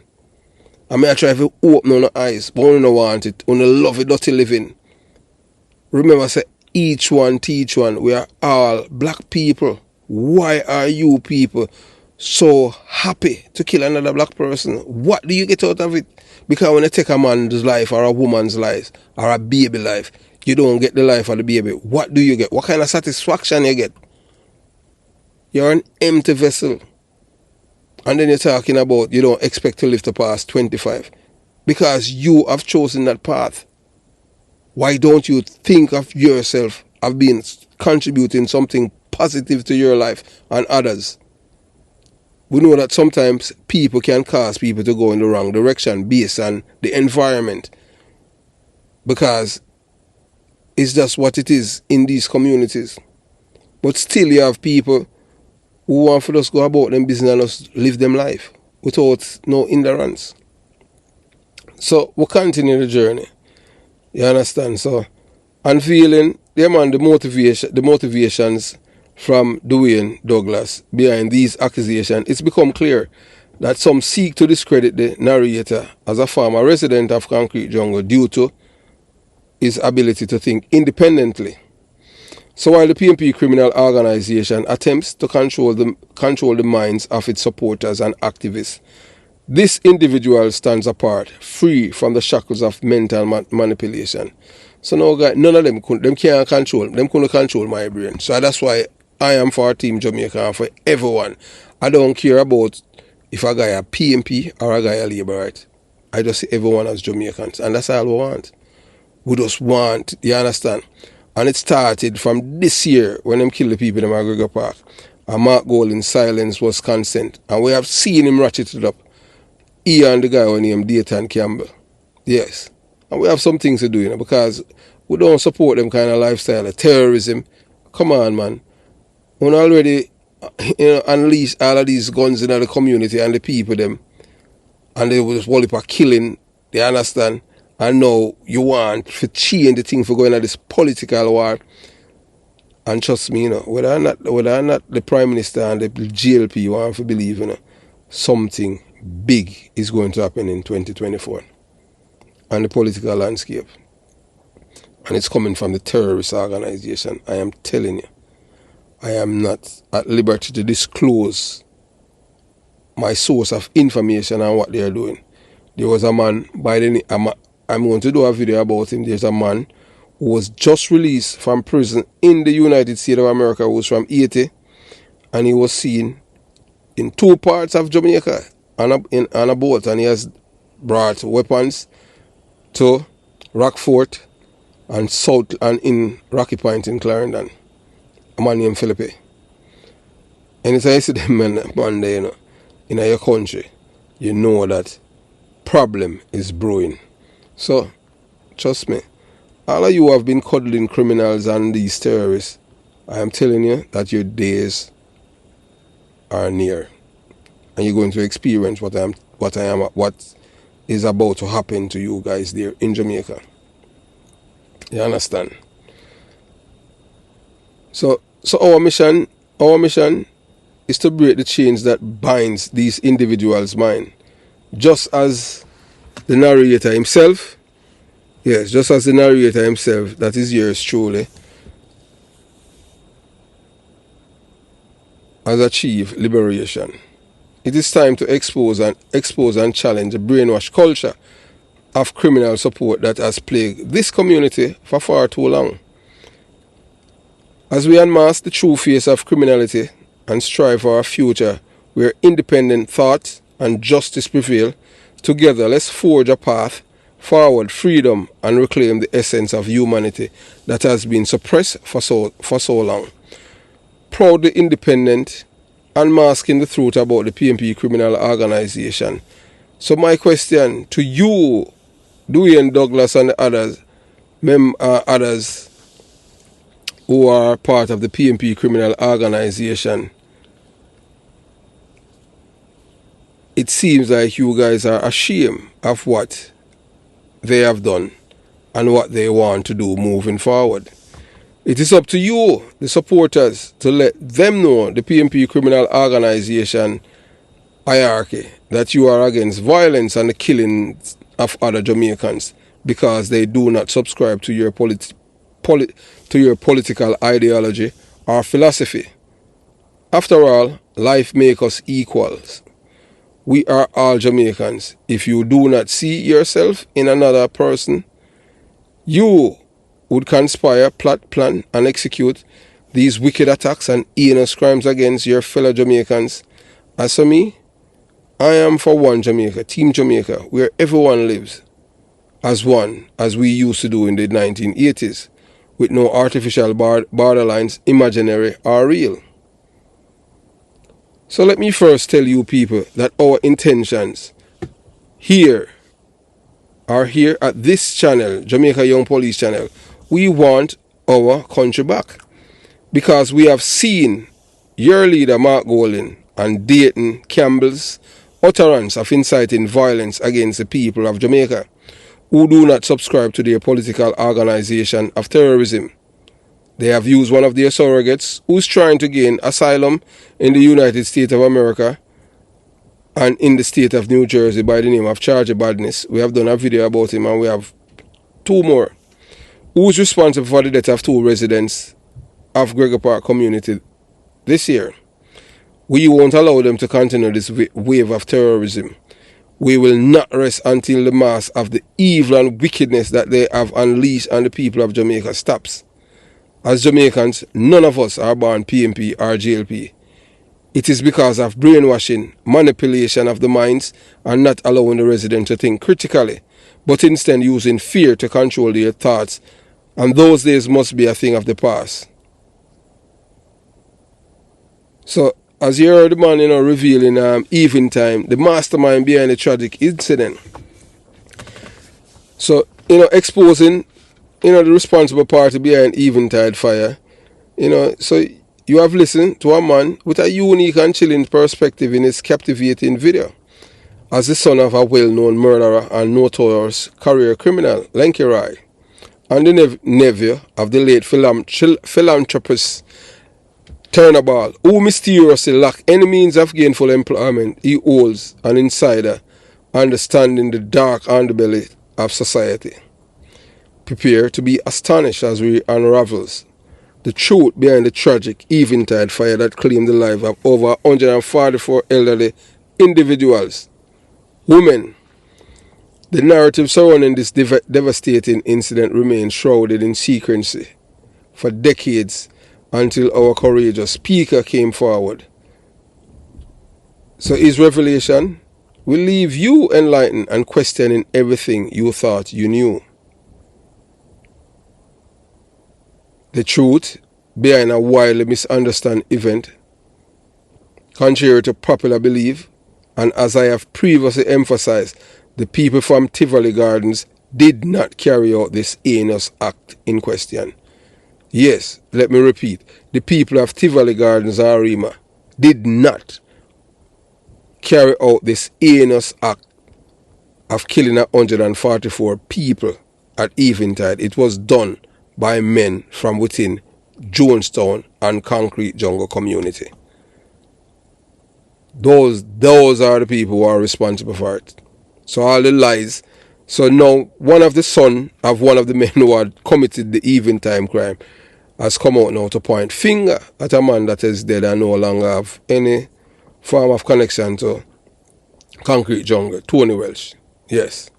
A: I try to open on the eyes, but you don't want it. You don't love it, dirty living. Remember, say each one teach one. We are all black people. Why are you people so happy to kill another black person? What do you get out of it? Because when you take a man's life or a woman's life or a baby life, you don't get the life of the baby. What do you get? What kind of satisfaction you get? You're an empty vessel. And then you're talking about you don't expect to live to past 25. Because you have chosen that path. Why don't you think of yourself as being contributing something positive to your life and others? We know that sometimes people can cause people to go in the wrong direction based on the environment. Because it's just what it is in these communities. But still you have people who want to just go about them business and just live them life without no hindrance. So we continue the journey. You understand? So unveiling the motivations from Dwayne Douglas behind these accusations, it's become clear that some seek to discredit the narrator as a former resident of Concrete Jungle due to his ability to think independently. So while the PNP criminal organization attempts to control the minds of its supporters and activists, this individual stands apart, free from the shackles of mental manipulation. So now, guys, none of them can't control. Them couldn't control my brain. So that's why I am for Team Jamaica and for everyone. I don't care about if a guy a PNP or a guy a Labour, right? I just see everyone as Jamaicans, and that's all we want. We just want, you understand? And it started from this year when them killed the people in McGregor Park. And Mark Golding's silence was consent. And we have seen him ratchet it up. He and the guy named Dayton Campbell. Yes. And we have some things to do, you know, because we don't support them kind of lifestyle of terrorism. Come on, man. We already, you know, unleash all of these guns in the community and the people them. And they was wallop a killing, you understand? And now you want to change the thing for going at this political war. And trust me, you know, whether or not the Prime Minister and the GLP want to believe, you know, something big is going to happen in 2024 on the political landscape. And it's coming from the terrorist organization. I am telling you. I am not at liberty to disclose my source of information and what they are doing. There was a man by the name, I'm going to do a video about him. There's a man who was just released from prison in the United States of America, who was from Haiti, and he was seen in two parts of Jamaica on a boat, and he has brought weapons to Rockfort and South and in Rocky Point in Clarendon. A man named Philippe. Anytime you see them man there, you know, in your country, you know that problem is brewing. So, trust me, all of you have been cuddling criminals and these terrorists. I am telling you that your days are near, and you're going to experience what is about to happen to you guys there in Jamaica. You understand? So our mission is to break the chains that binds these individuals' mind, just as the narrator himself, yes, just as the narrator himself, that is yours truly, has achieved liberation. It is time to expose and challenge the brainwash culture of criminal support that has plagued this community for far too long. As we unmask the true face of criminality and strive for a future where independent thought and justice prevail, together let's forge a path forward, freedom, and reclaim the essence of humanity that has been suppressed for so long. Proudly independent, unmasking the truth about the PNP criminal organization. So my question to you, Dwayne Douglas and the others who are part of the PNP criminal organization, it seems like you guys are ashamed of what they have done and what they want to do moving forward. It is up to you, the supporters, to let them know, the PNP criminal organization hierarchy, that you are against violence and the killing of other Jamaicans because they do not subscribe to your political ideology or philosophy. After all, life makes us equals. We are all Jamaicans. If you do not see yourself in another person, you would conspire, plot, plan, and execute these wicked attacks and heinous crimes against your fellow Jamaicans. As for me, I am for one Jamaica, Team Jamaica, where everyone lives as one, as we used to do in the 1980s, with no artificial borderlines, imaginary or real. So let me first tell you people that our intentions here at this channel, Jamaica Young Police channel, we want our country back. Because we have seen your leader Mark Golding and Dayton Campbell's utterance of inciting violence against the people of Jamaica who do not subscribe to their political organization of terrorism. They have used one of their surrogates who is trying to gain asylum in the United States of America and in the state of New Jersey by the name of Charlie Badness. We have done a video about him, and we have two more. Who is responsible for the death of two residents of Gregor Park community this year. We won't allow them to continue this wave of terrorism. We will not rest until the mass of the evil and wickedness that they have unleashed on the people of Jamaica stops. As Jamaicans, none of us are born PNP or JLP. It is because of brainwashing, manipulation of the minds, and not allowing the resident to think critically, but instead using fear to control their thoughts, and those days must be a thing of the past. So, as you heard the man, revealing evening time, the mastermind behind the tragic incident. So, exposing, the responsible party behind Eventide fire. So you have listened to a man with a unique and chilling perspective in his captivating video. As the son of a well-known murderer and notorious career criminal, Lenky Roy, and the nephew of the late philanthropist Turnaball, who mysteriously lack any means of gainful employment, he holds an insider understanding the dark underbelly of society. Prepare to be astonished as we unravels the truth behind the tragic Eventide fire that claimed the lives of over 144 elderly individuals, women. The narrative surrounding this devastating incident remains shrouded in secrecy for decades until our courageous speaker came forward. So his revelation will leave you enlightened and questioning everything you thought you knew. The truth behind a widely misunderstood event, contrary to popular belief, and as I have previously emphasized, the people from Tivoli Gardens did not carry out this heinous act in question. Yes, let me repeat, the people of Tivoli Gardens and Arima did not carry out this heinous act of killing 144 people at Eventide. It was done by men from within Jonestown and Concrete Jungle community. Those are the people who are responsible for it. So all the lies. So now one of the son of one of the men who had committed the Eventide crime has come out now to point finger at a man that is dead and no longer have any form of connection to Concrete Jungle, Tony Welsh. Yes.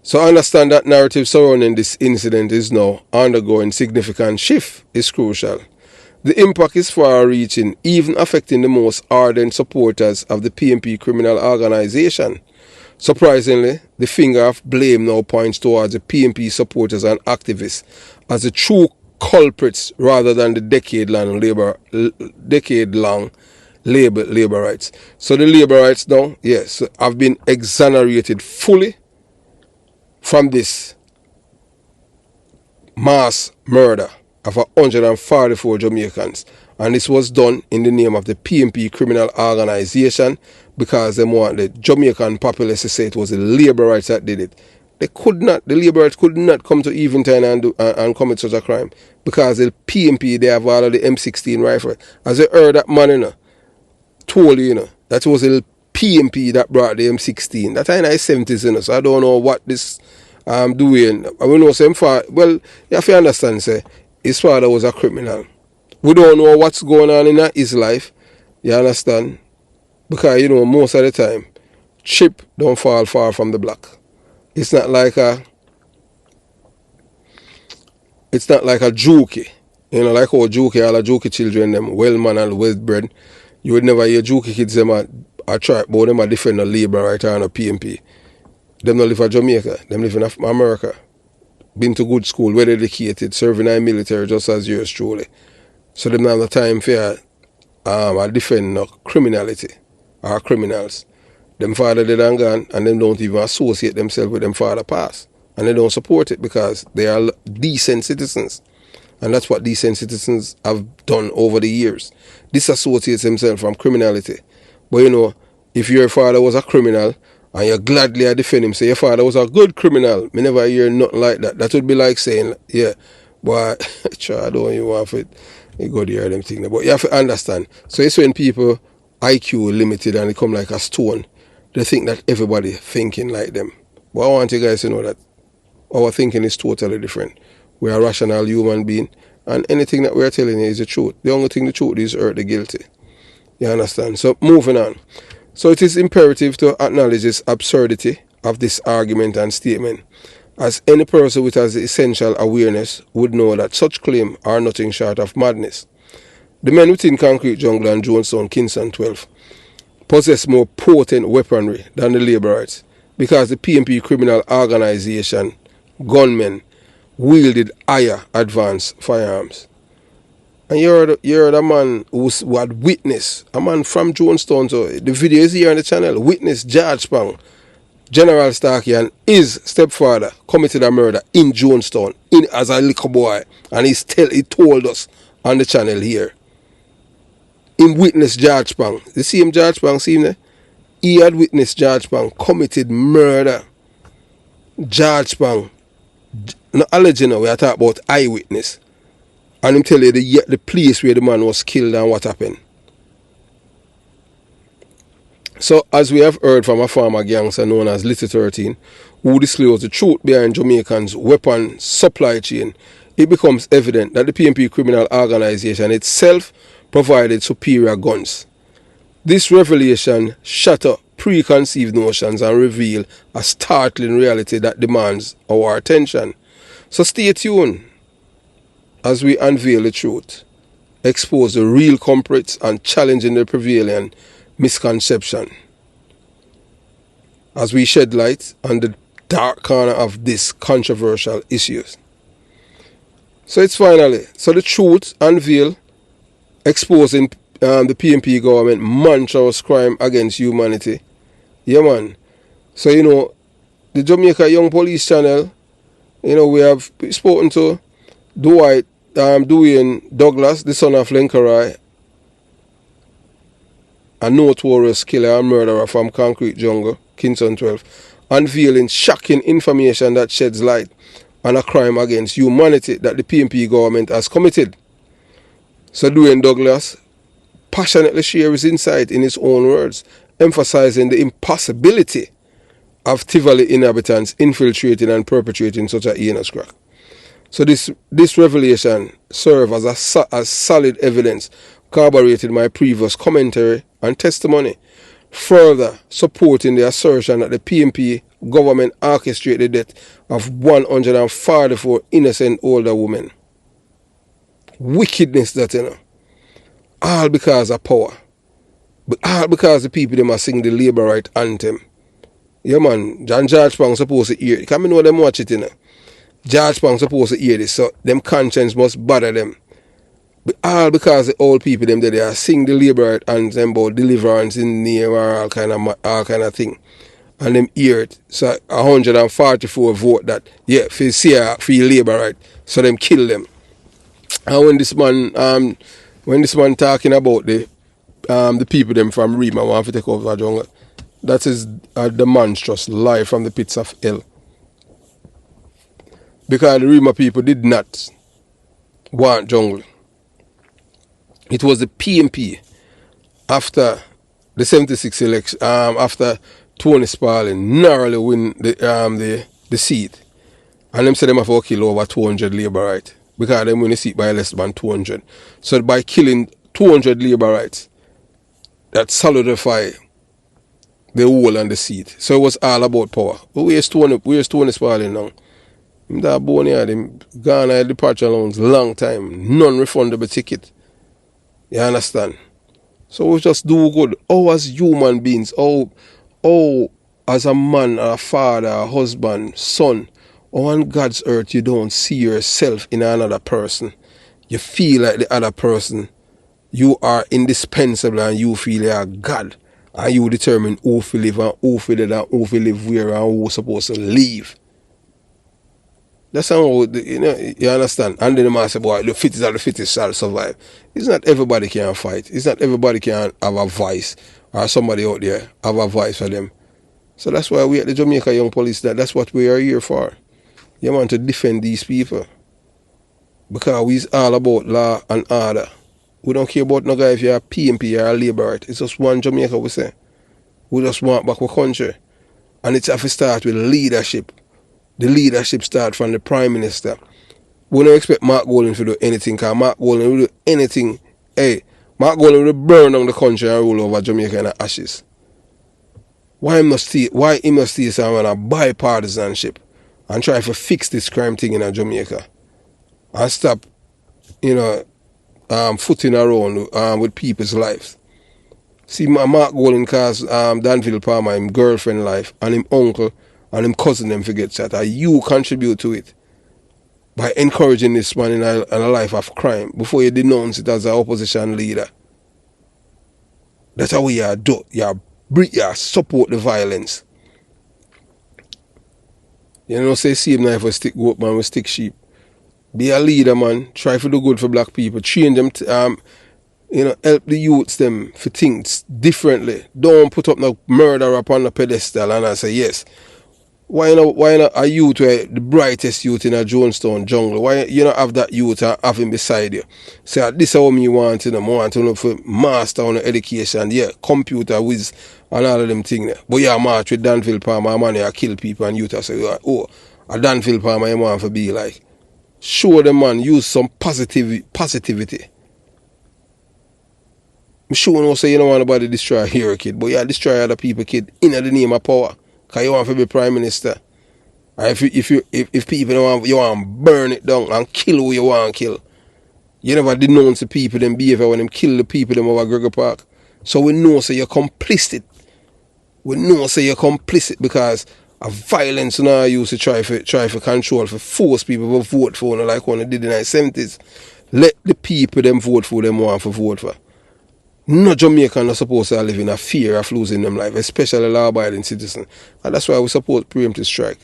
A: So understand that narrative surrounding this incident is now undergoing significant shift is crucial. The impact is far-reaching, even affecting the most ardent supporters of the PNP criminal organization. Surprisingly, the finger of blame now points towards the PNP supporters and activists as the true culprits rather than the decade-long labeled labor rights. So the labor rights now, yes, have been exonerated fully from this mass murder of 144 Jamaicans. And this was done in the name of the PNP criminal organization because they want the Jamaican populace to say it was the labor rights that did it. The labor rights could not come to Eventide and commit such a crime because the PNP, they have all of the M16 rifle. As you heard that man, told you, that was the PNP that brought the M16. That in the 70s, so I don't know what this doing. I will know him for, well, you have to understand, say, his father was a criminal. We don't know what's going on in his life, you understand? Because, most of the time, chip don't fall far from the block. It's not like a jokey. Like how jokey, all the jokey children, them well-mannered, well-bred. You would never hear jokey kids, them are try, but them are defend the labor right or a PNP. Them don't live in Jamaica, them live in America. Been to good school, well educated, serving in the military just as yours truly. So them don't have the time for defend criminality or criminals. Them father dead and gone, and them don't even associate themselves with them father past. And they don't support it because they are decent citizens. And that's what decent citizens have done over the years. Disassociate themselves from criminality. But if your father was a criminal, and you gladly defend him, say your father was a good criminal, me never hear nothing like that. That would be like saying, yeah, but I don't even want it. You go there, them things. But you have to understand. So it's when people IQ limited and they come like a stone, they think that everybody thinking like them. But I want you guys to know that our thinking is totally different. We are a rational human being. And anything that we're telling you is the truth. The only thing the truth is hurt the guilty. You understand? So moving on. So it is imperative to acknowledge this absurdity of this argument and statement, as any person with as essential awareness would know that such claims are nothing short of madness. The men within Concrete Jungle and Jonestown, Kingston 12, possess more potent weaponry than the laborites, because the PNP criminal organization gunmen wielded higher advanced firearms. And you heard a man who had witnessed, a man from Jonestown, so the video is here on the channel, witnessed George Spang, General Starkey, and his stepfather committed a murder in Jonestown as a little boy. And he told us on the channel here. Him witnessed George Spang. The same George Spang, see him there? He had witnessed George Spang committed murder. George Spang, not alleged, we are talking about eyewitness. And him tell you the place where the man was killed and what happened. So, as we have heard from a former gangster known as Little 13, who disclosed the truth behind Jamaicans' weapon supply chain, it becomes evident that the PNP criminal organization itself provided superior guns. This revelation shatters preconceived notions and reveals a startling reality that demands our attention. So stay tuned as we unveil the truth, expose the real culprits, and challenging the prevailing misconception, as we shed light on the dark corner of this controversial issues. So it's finally, so the truth unveiled, exposing the PNP government monstrous crime against humanity. Yeah, man. So, the Jamaica Young Police channel, we have spoken to Dwayne Douglas, the son of Lenkarai, a notorious killer and murderer from Concrete Jungle, Kingston 12, unveiling shocking information that sheds light on a crime against humanity that the PNP government has committed. So Dwayne Douglas passionately shares his insight in his own words, emphasizing the impossibility of Tivoli inhabitants infiltrating and perpetrating such a heinous crime. So this revelation serves as solid evidence, corroborated my previous commentary and testimony, further supporting the assertion that the PNP government orchestrated the death of 144 innocent older women. Wickedness that, all because of power. But all because the people them are sing the labor right anthem. Yeah, man, George Spang supposed to hear it. Can we know them watch it, George Spang supposed to hear this, so them conscience must bother them. But all because the old people them they are sing the labor right anthem about deliverance in near or all kind of thing. And them hear it. So 144 vote that, yeah, for labor right. So them kill them. And when this man talking about the people them from Rima want to take over the jungle, that is the monstrous lie from the pits of hell. Because the Rima people did not want jungle. It was the PNP after the 76 election, after Tony Spalding narrowly win the seat. And them said them have to kill over 200 labor rights. Because them win the seat by less than 200. So by killing 200 labor rights, that solidify the whole and the seat. So it was all about power. But where's Tony Spalding now? Him that born here, them gone at departure loans long time. Non-refundable ticket. You understand? So we just do good. Oh, as human beings. Oh, as a man, a father, a husband, son. Oh, on God's earth, you don't see yourself in another person. You feel like the other person. You are indispensable and you feel you are God. And you determine who will live and who will dead and who will live where and who is supposed to leave. That's how, you understand? And then the man say, boy, the fittest of the fittest shall survive. It's not everybody can fight. It's not everybody can have a voice. Or somebody out there have a voice for them. So that's why we at the Jamaica Young Police, that's what we are here for. You want to defend these people. Because we's all about law and order. We don't care about no guy if you're a PNP or a labor right. It's just one Jamaica we say. We just want back our country. And it's have to start with leadership. The leadership starts from the Prime Minister. We don't expect Mark Golding to do anything, because Mark Golding will do anything. Hey, Mark Golding will burn down the country and rule over Jamaica in the ashes. Why he must stay some a bipartisanship and try to fix this crime thing in Jamaica and stop, footing around with people's lives. See, Mark Golding cause Danville Palmer him girlfriend life and him uncle and him cousin them forget that. And you contribute to it by encouraging this man in a life of crime before you denounce it as an opposition leader. That's how you do. You support the violence. You know, say same knife will stick goat, man, will stick sheep. Be a leader, man. Try to do good for black people. Train them to, help the youths them for things differently. Don't put up no murder upon the pedestal and I say yes. Why not a youth, the brightest youth in a Jonestown jungle? Why you not have that youth and have him beside you? Say, this is how me want, I want to look for master on education, yeah, computer, whiz, and all of them things. But yeah, march with Danville Palmer, man, I kill people, and youth say, oh, a Danville Palmer, you want to be like. Show them, man, use some positivity. I'm sure no say you don't want nobody destroy a hero kid, but yeah, destroy other people kid in the name of power. Because you want to be prime minister. And if people don't want, you want to burn it down and kill who you want to kill. You never denounce the people them behavior when them kill the people them over Gregor Park. So we know say you're complicit. We know say you're complicit because of violence now used to try for control, for force people to vote for, like when they did in the 70s. Let the people them vote for them want to vote for. No Jamaican are supposed to live in a fear of losing them life, especially law-abiding citizens. And that's why we support preemptive strike.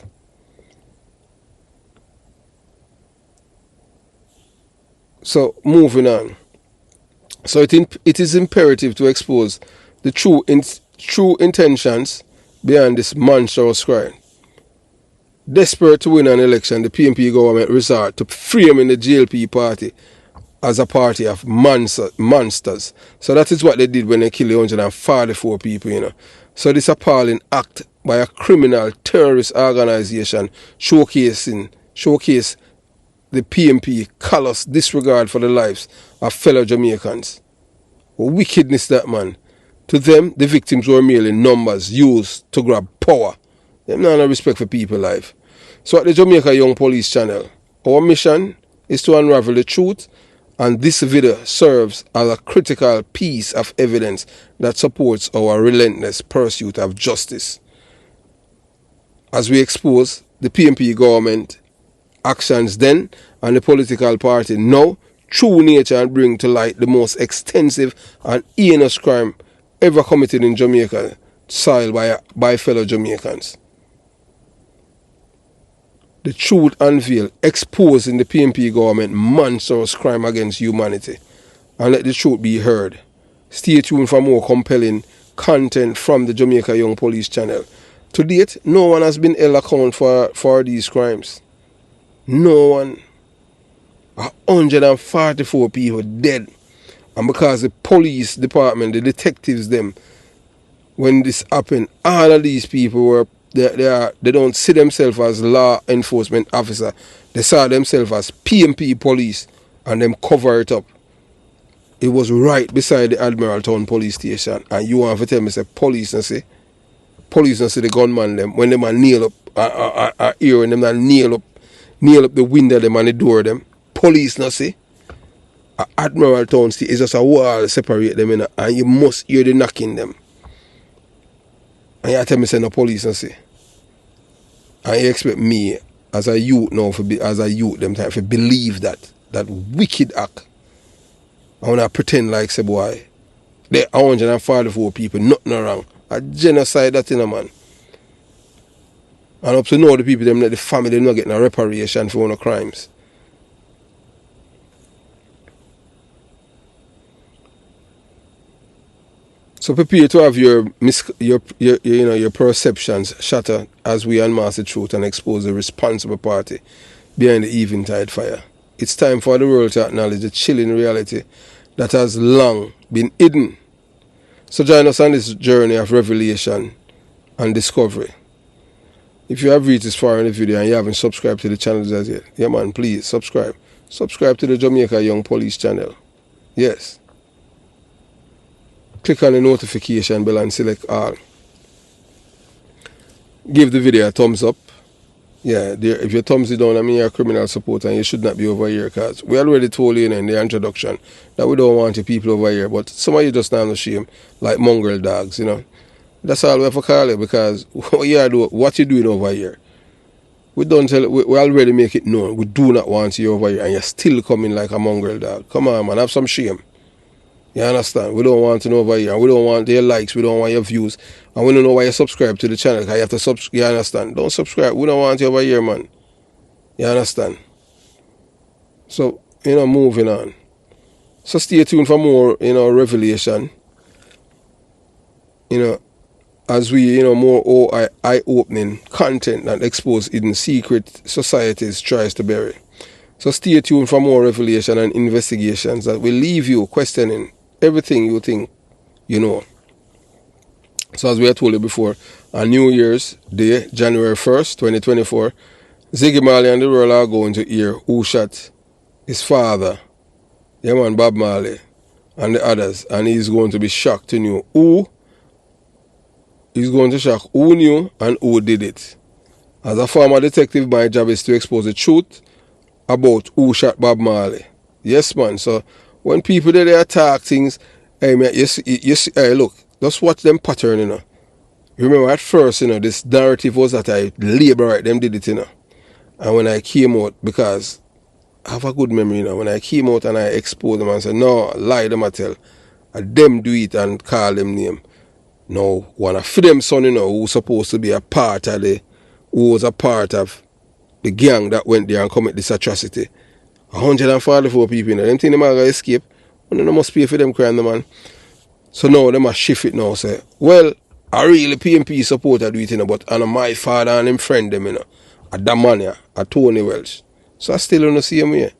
A: So, moving on. So it is imperative to expose the true intentions behind this monstrous crime. Desperate to win an election, the PNP government resort to framing the GLP party as a party of monsters. So that is what they did when they killed 144 people, So this appalling act by a criminal terrorist organization showcase the PNP callous disregard for the lives of fellow Jamaicans. What wickedness that, man. To them, the victims were merely numbers used to grab power. They have no respect for people's life. So at the Jamaica Young Police channel, our mission is to unravel the truth, and this video serves as a critical piece of evidence that supports our relentless pursuit of justice. As we expose the PNP government actions then and the political party now, true nature, and bring to light the most extensive and heinous crime ever committed in Jamaica soil by fellow Jamaicans. The truth unveiled, exposing the PNP government monstrous crime against humanity. And let the truth be heard. Stay tuned for more compelling content from the Jamaica Young Police channel. To date, no one has been held accountable for these crimes. No one. 144 people dead. And because the police department, the detectives them, when this happened, all of these people were they don't see themselves as law enforcement officer. They saw themselves as PNP police and them cover it up. It was right beside the Admiral Town police station. And you want to tell me say police don't see the gunman them when them are nail up hearing them and nail up the window them and the door them. Police not see. Admiral Town see is just a wall separate them and you must hear the knocking them. And you tell me say no police not see. And you expect me as a youth now them time to believe that wicked act. I wanna pretend like say boy, there are 144 people, nothing wrong. A genocide that in a man. And up to now the people them let the family them not getting a reparation for one of crimes. So prepare to have your perceptions shattered as we unmask the truth and expose the responsible party behind the eventide fire. It's time for the world to acknowledge the chilling reality that has long been hidden. So join us on this journey of revelation and discovery. If you have reached this far in the video and you haven't subscribed to the channel as yet, yeah man, please subscribe. Subscribe to the Jamaica Young Police channel. Yes. Click on the notification bell and select all. Give the video a thumbs up. Yeah, if you thumbs it down, I mean you're a criminal supporter and you should not be over here, because we already told you in the introduction that we don't want you people over here, but some of you just not shame, like mongrel dogs, you know. That's all we have to call it, because what you doing over here? We already make it known. We do not want you over here and you're still coming like a mongrel dog. Come on, man, have some shame. You understand? We don't want you over here, and we don't want your likes, we don't want your views, and we don't know why you subscribe to the channel, because you have to subscribe. You understand? Don't subscribe. We don't want you over here, man. You understand? So, moving on. So stay tuned for more, revelation. As we, more eye-opening content that expose hidden secret societies tries to bury. So stay tuned for more revelation and investigations that will leave you questioning everything you think you know. So as we had told you before, on New Year's Day, January 1st, 2024, Ziggy Marley and the world are going to hear who shot his father, yeah man, Bob Marley, and the others, and he's going to be shocked to know who. He's going to shock who knew and who did it. As a former detective, my job is to expose the truth about who shot Bob Marley. Yes, man. So when people they attack things, hey man, you see, hey look, just watch them pattern, Remember at first, this narrative was that labor right, them did it, And when I came out, because I have a good memory, when I came out and I exposed them and said, no, lie them I tell. And them do it and call them name. Now, one of them son, who's supposed to be who was a part of the gang that went there and commit this atrocity. 144 people, them think them are going to escape. Well, they must pay for them crime, man. So now, they must shift it now, say, well, I really PNP supporter do it, but and my father and him friend them, a Damania, a Tony Welsh. So I still don't see him here.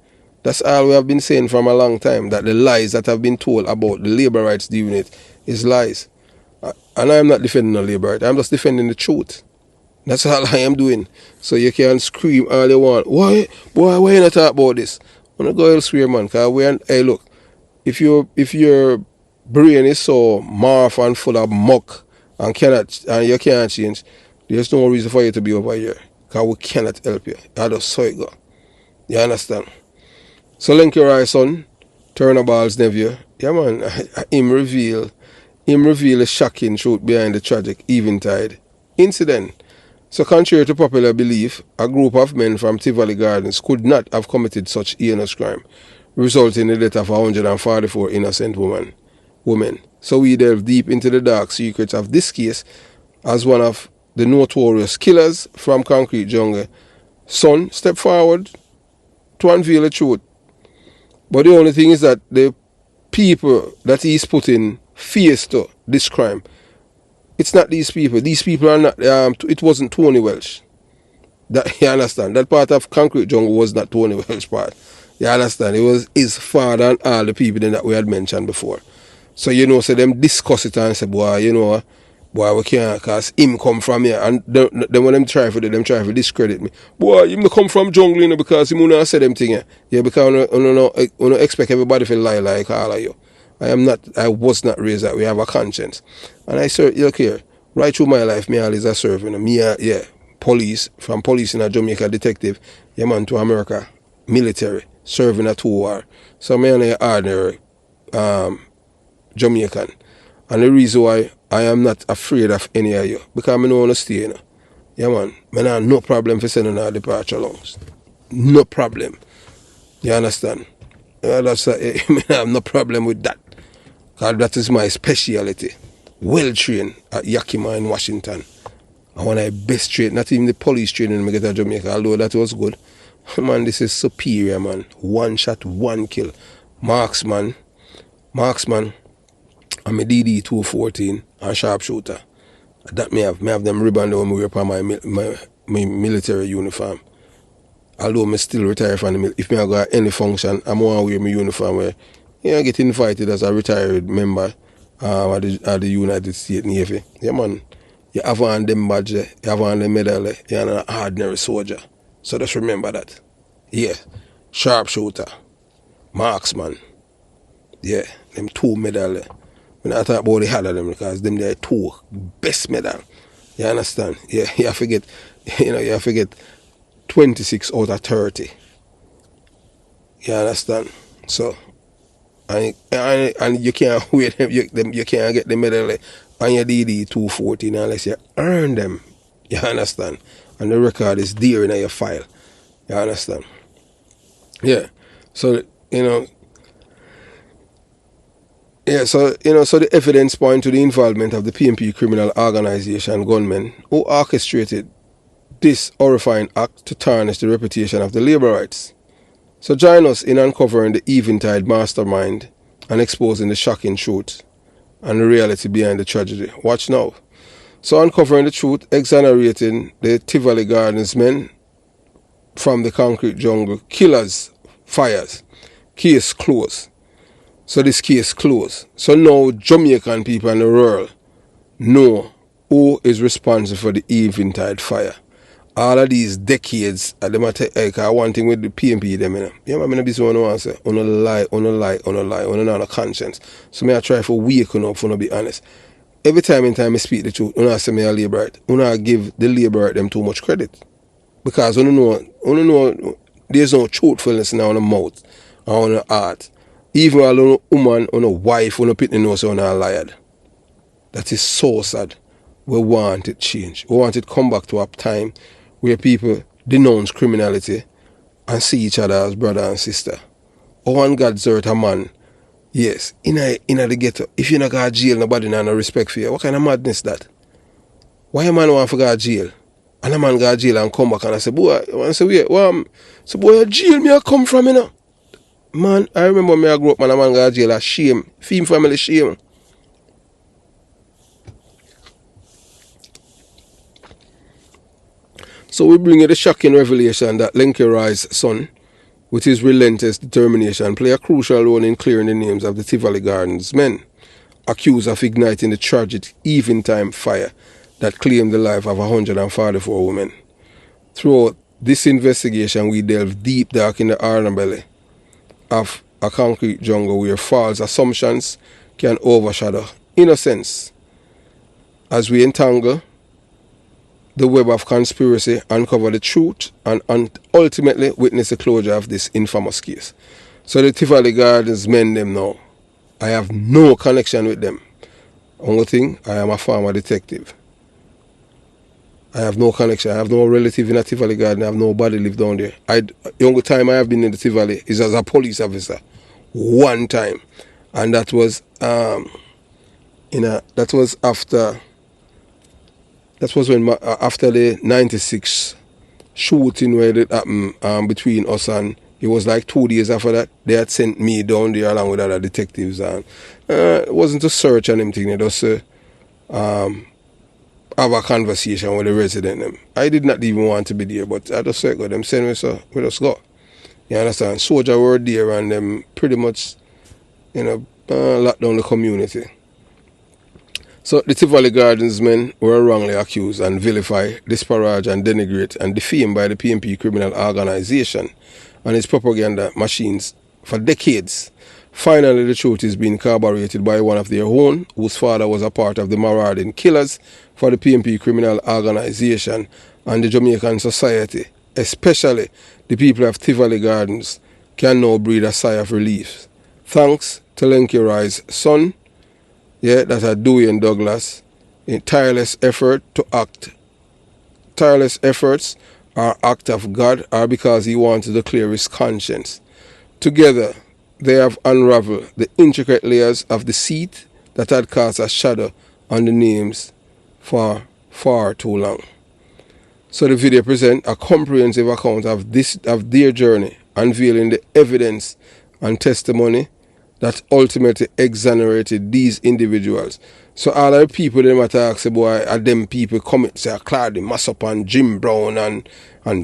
A: That's all we have been saying from a long time, that the lies that have been told about the labor rights unit is lies. And I am not defending the labor right. I'm just defending the truth. That's all I am doing. So you can scream all you want. Why you not talk about this? I'm going to go elsewhere, man. Because hey, look, if your brain is so morph and full of muck and you can't change, there's no reason for you to be over here. Because we cannot help you. I just saw it go. You understand? So link your eyes, son. Turnabout's nephew. Yeah, man. Him reveal a shocking truth behind the tragic Eventide incident. So contrary to popular belief, a group of men from Tivoli Gardens could not have committed such heinous crime, resulting in the death of 144 innocent women. So we delve deep into the dark secrets of this case as one of the notorious killers from Concrete Jungle. Son, step forward to unveil the truth. But the only thing is that the people that he's putting face to this crime, it's not these people. These people are not, it wasn't Tony Welsh. That, you understand? That part of Concrete Jungle was not Tony Welsh part. You understand? It was his father and all the people that we had mentioned before. So, so them discuss it and say, boy, we can't, because him come from here. And then when them try to discredit me. Boy, him come from jungle, because him not say them things. Yeah, because you don't expect everybody to lie like all of you. I was not raised that way. I have a conscience. And I serve, look here, right through my life, me always a serving. Police, from police in a Jamaica detective, man, to America, military, serving at war. So me an ordinary Jamaican. And the reason why I am not afraid of any of you, because I don't want to stay, Yeah, man, I have no problem for sending our departure loans. No problem. You understand? I have no problem with that. Because that is my speciality. Well trained at Yakima in Washington. And one of the best trained, not even the police training I get at Jamaica, although that was good. Man, this is superior, man. One shot, one kill. Marksman. I'm a DD 214 and sharpshooter. That may have them ribbon when we wear upon my military uniform. Although I still retire from the military. If I go at any function, I'm going to wear my uniform where I get invited as a retired member of the United States Navy. Yeah, man. You have on them badge, you have on the medal, you're an ordinary soldier. So just remember that. Yeah. Sharpshooter, marksman. Yeah, them 2 medal. When I talk about the hard of them because them they are 2 best medal. You understand? Yeah, you forget, you forget 26 out of 30. You understand? So and you can't wait you can't get the medal on your DD 214 unless you earn them. You understand? And the record is there in your file. You understand? Yeah. So so the evidence point to the involvement of the PNP criminal organization gunmen who orchestrated this horrifying act to tarnish the reputation of the labor rights. So join us in uncovering the eventide mastermind and exposing the shocking truth and the reality behind the tragedy. Watch now. So uncovering the truth, exonerating the Tivoli Gardens men from the concrete jungle, killers, fires, case closed. So this case closed. So now Jamaican people in the world know who is responsible for the eventide fire. All of these decades, I one thing with the PNP them, Yeah, I'm in this one who say, on a lie, not a conscience. So I try for wake up, for to be honest. Every time I speak the truth, I say me a labor right, I give the labor right them too much credit. Because I know there's no truthfulness in our mouth or on our heart. Even a woman, on a wife, on a pitney nose, on a liar. That is so sad. We want it change. We want it come back to a time where people denounce criminality and see each other as brother and sister. Oh, and God's hurt a man. Yes, in the ghetto. If you not go to jail, nobody no respect for you. What kind of madness that? Why a man want to go to jail? And a man go to jail and come back and I say, boy, I say, wait, so boy, jail me I come from, Man, I remember me I grew up, man, a man go to jail, a shame. Fame family shame. So we bring you the shocking revelation that Lenke Rice's son, with his relentless determination, play a crucial role in clearing the names of the Tivoli Gardens men, accused of igniting the tragic eventide fire that claimed the life of 144 women. Throughout this investigation, we delve deep dark in the underbelly of a concrete jungle where false assumptions can overshadow innocence. As we entangle the web of conspiracy, uncover the truth, and ultimately witness the closure of this infamous case. So the Tivoli Gardens men them now, I have no connection with them. Only thing, I am a former detective. I have no connection. I have no relative in a Tivoli Garden. I have nobody live down there. The only time I have been in the Tivoli is as a police officer. One time. And that was after the 96 shooting where it happened between us, and it was like 2 days after that they had sent me down there along with other detectives, and it wasn't a search and anything. It was have a conversation with the resident them. I did not even want to be there, but I just said, go them send me, so we just go. You understand? Soldier were there and them pretty much locked down the community. So the Tivoli Gardens men were wrongly accused and vilified, disparaged and denigrate and defamed by the PNP criminal organization and its propaganda machines for decades. Finally, the truth is being corroborated by one of their own, whose father was a part of the marauding killers for the PNP criminal organization and the Jamaican society, especially the people of Tivoli Gardens, can now breathe a sigh of relief. Thanks to Lenke Rice's son, that are Dewey and Douglas, in tireless efforts are act of God or because he wanted to clear his conscience. Together, they have unraveled the intricate layers of deceit that had cast a shadow on the names for far too long. So the video presents a comprehensive account of their journey, unveiling the evidence and testimony that ultimately exonerated these individuals. So all the people them ask, boy, are them people commit, say, Claude, Massop and Jim Brown and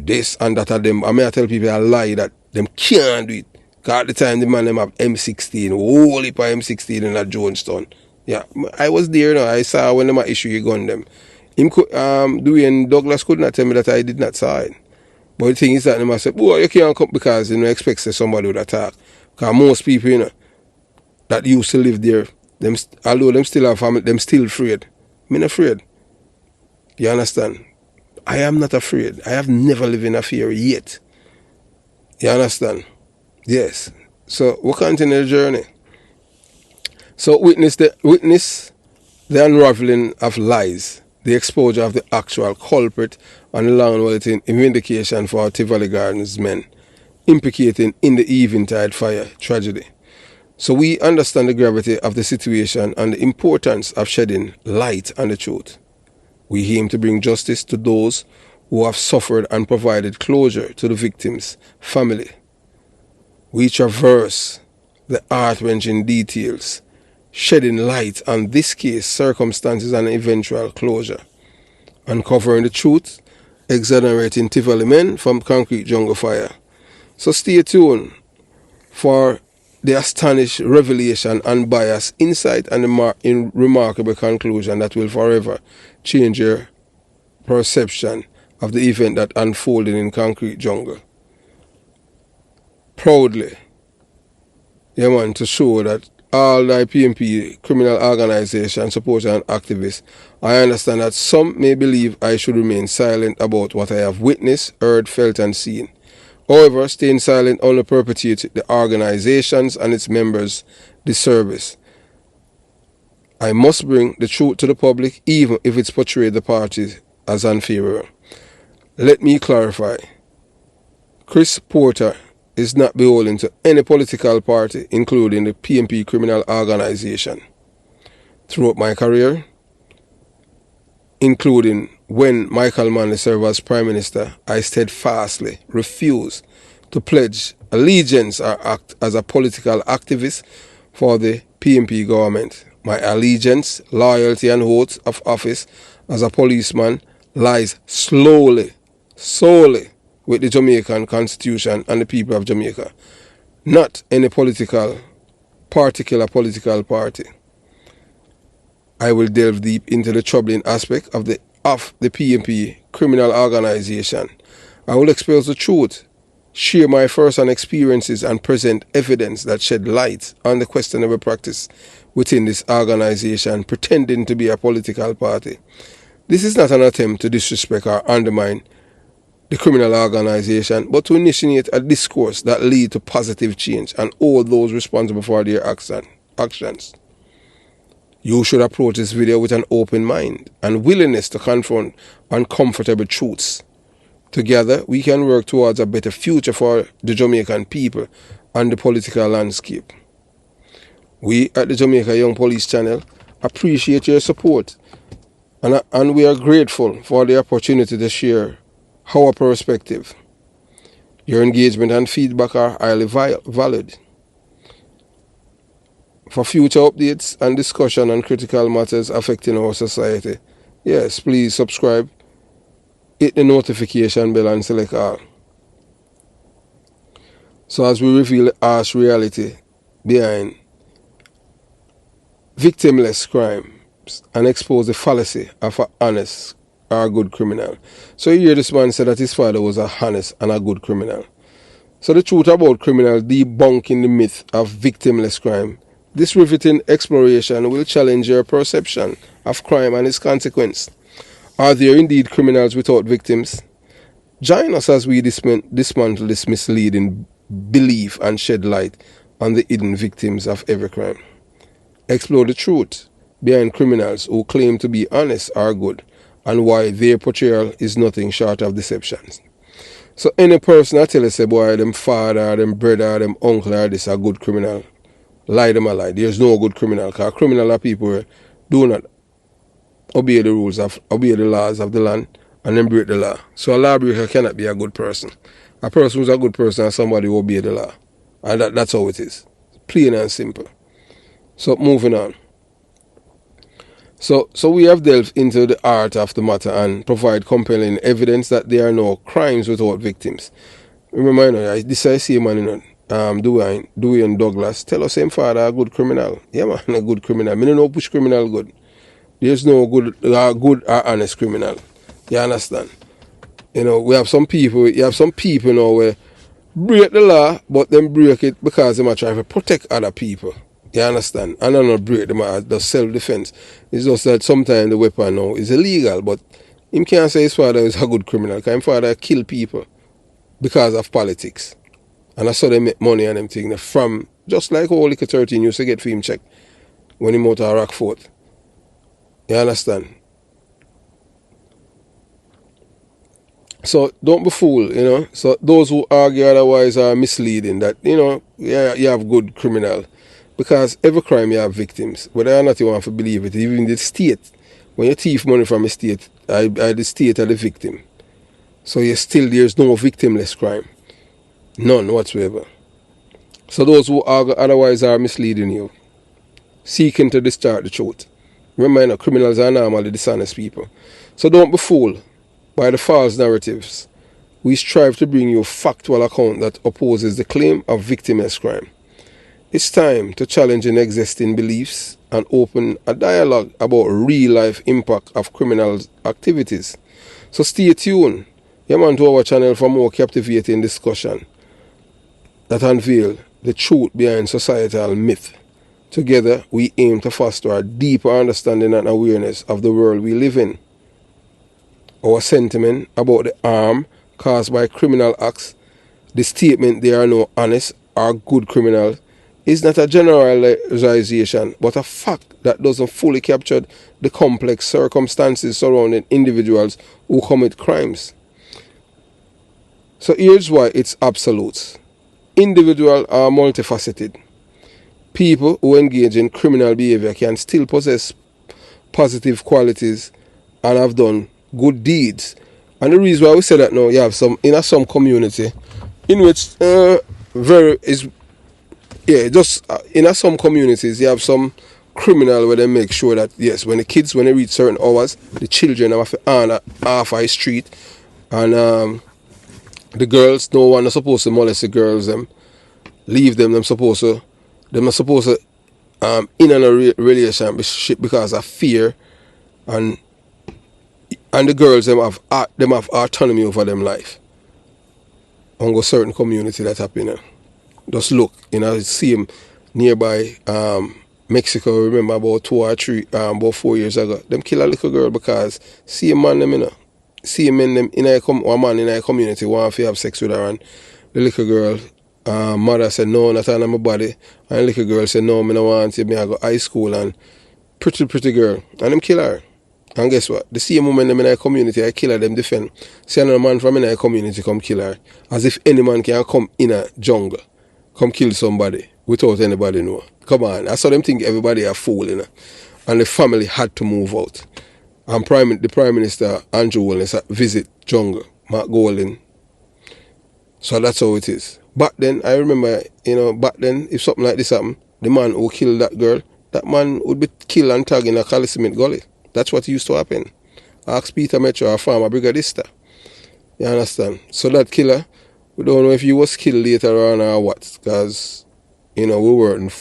A: this and that are them. I may tell people a lie that them can't do it. Because at the time the man them have M16, whole heap of M16 in that Jonestown. Yeah, I was there, I saw when them issue a gun them. Dwayne Douglas could not tell me that I did not saw it. But the thing is that they must say, boy, you can't come because you know expect somebody would attack. Because most people, you know, that used to live there, although them still have family, them still afraid. I'm not afraid. You understand? I am not afraid. I have never lived in a fear yet. You understand? Yes. So we continue the journey. So witness the unraveling of lies, the exposure of the actual culprit, and the long-awaited vindication for Tivoli Gardens men, implicating in the Eventide fire tragedy. So we understand the gravity of the situation and the importance of shedding light on the truth. We aim to bring justice to those who have suffered and provided closure to the victim's family. We traverse the heart-wrenching details, shedding light on this case, circumstances and eventual closure, uncovering the truth, exonerating Tivoli men from concrete jungle fire. So stay tuned for the astonished revelation, unbiased insight, and the remarkable conclusion that will forever change your perception of the event that unfolded in concrete jungle. Proudly, to show that all the PNP criminal organization supporters and activists, I understand that some may believe I should remain silent about what I have witnessed, heard, felt, and seen. However, staying silent only perpetuates the organizations and its members' disservice. I must bring the truth to the public, even if it's portrayed the parties as unfavorable. Let me clarify. Chris Porter is not beholden to any political party, including the PNP criminal organization. Throughout my career, including when Michael Manley served as Prime Minister, I steadfastly refused to pledge allegiance or act as a political activist for the PNP government. My allegiance, loyalty and oath of office as a policeman lies solely with the Jamaican Constitution and the people of Jamaica, not any particular political party. I will delve deep into the troubling aspect of the PNP criminal organization. I will expose the truth, share my first-hand experiences, and present evidence that shed light on the questionable practice within this organization, pretending to be a political party. This is not an attempt to disrespect or undermine the criminal organization, but to initiate a discourse that leads to positive change and hold those responsible for their actions. You should approach this video with an open mind and willingness to confront uncomfortable truths. Together, we can work towards a better future for the Jamaican people and the political landscape. We at the Jamaica Young Police Channel appreciate your support, and we are grateful for the opportunity to share our perspective. Your engagement and feedback are highly valued. For future updates and discussion on critical matters affecting our society, yes, please subscribe, hit the notification bell and select all. So as we reveal the harsh reality behind victimless crimes and expose the fallacy of an honest or a good criminal. So you hear this man say that his father was a honest and a good criminal. So the truth about criminals debunking the myth of victimless crime. This riveting exploration will challenge your perception of crime and its consequence. Are there indeed criminals without victims? Join us as we dismantle this misleading belief and shed light on the hidden victims of every crime. Explore the truth behind criminals who claim to be honest or good, and why their portrayal is nothing short of deception. So any person that tell us, say, boy, them father, them brother, them uncle, or this a good criminal, lie them a lie. There's no good criminal, because criminal are people who do not obey the laws of the land, and then break the law. So a lawbreaker cannot be a good person. A person who's a good person is somebody who obeys the law. And that's how it is. Plain and simple. So moving on. So we have delved into the art of the matter and provide compelling evidence that there are no crimes without victims. Remember, this I see man, Dwayne Douglas tell us him father a good criminal. Yeah man, a good criminal. Me don't know push criminal good. There's no good or honest criminal. You understand? You know, you have some people now where break the law, but them break it because they might try to protect other people. You understand? And I not break them as the self-defense. It's just that sometimes the weapon now is illegal, but him can't say his father is a good criminal because his father kill people because of politics. And I saw them make money and them thing from, just like how Liquor 13 used to get for him check when he moved to Rockfort. You understand? So don't be fooled, you know. So those who argue otherwise are misleading that, you know, yeah, you have good criminal. Because every crime you have victims. Whether or not you want to believe it, even the state. When you thief money from a state, the state are the victim. So there's no victimless crime. None whatsoever. So those who argue otherwise are misleading you. Seeking to distort the truth. Remember, you know, criminals are normally dishonest people. So don't be fooled by the false narratives. We strive to bring you a factual account that opposes the claim of victimless crime. It's time to challenge existing beliefs and open a dialogue about real-life impact of criminal activities. So stay tuned, to our channel for more captivating discussion that unveil the truth behind societal myth. Together, we aim to foster a deeper understanding and awareness of the world we live in. Our sentiment about the harm caused by criminal acts, the statement there are no honest or good criminals, is not a generalization, but a fact that doesn't fully capture the complex circumstances surrounding individuals who commit crimes. So here's why it's absolute. Individuals are multifaceted. People who engage in criminal behavior can still possess positive qualities and have done good deeds. And the reason why we say that now, you have some community in which in some communities you have some criminal where they make sure that yes, when they reach certain hours, the children have to earn half a street, and the girls, no one is supposed to molest the girls, them leave them, they're not supposed to in a relationship because of fear, and the girls them have autonomy over them life. On go certain community that happen. Just look, same nearby Mexico. Remember about 4 years ago, them kill a little girl because see a man them, see a man them one man in a community want to have sex with her, and the little girl mother said no, not on my body, and the little girl said no, me no want to. Me I go high school, and pretty girl, and them kill her. And guess what? The same woman them in a community, I kill her, them defend. See another man from in a community come kill her. As if any man can come in a jungle, come kill somebody without anybody know. Come on, I saw them think everybody a fool, and the family had to move out. And the Prime Minister Andrew Willis visit jungle, Mark Golding. So that's how it is. Back then, I remember, if something like this happened, the man who killed that girl, that man would be killed and tagged in a Calismith gully. That's what used to happen. Ask Peter Metro, a farmer brigadista. You understand? So that killer, we don't know if he was killed later on or what, because, we weren't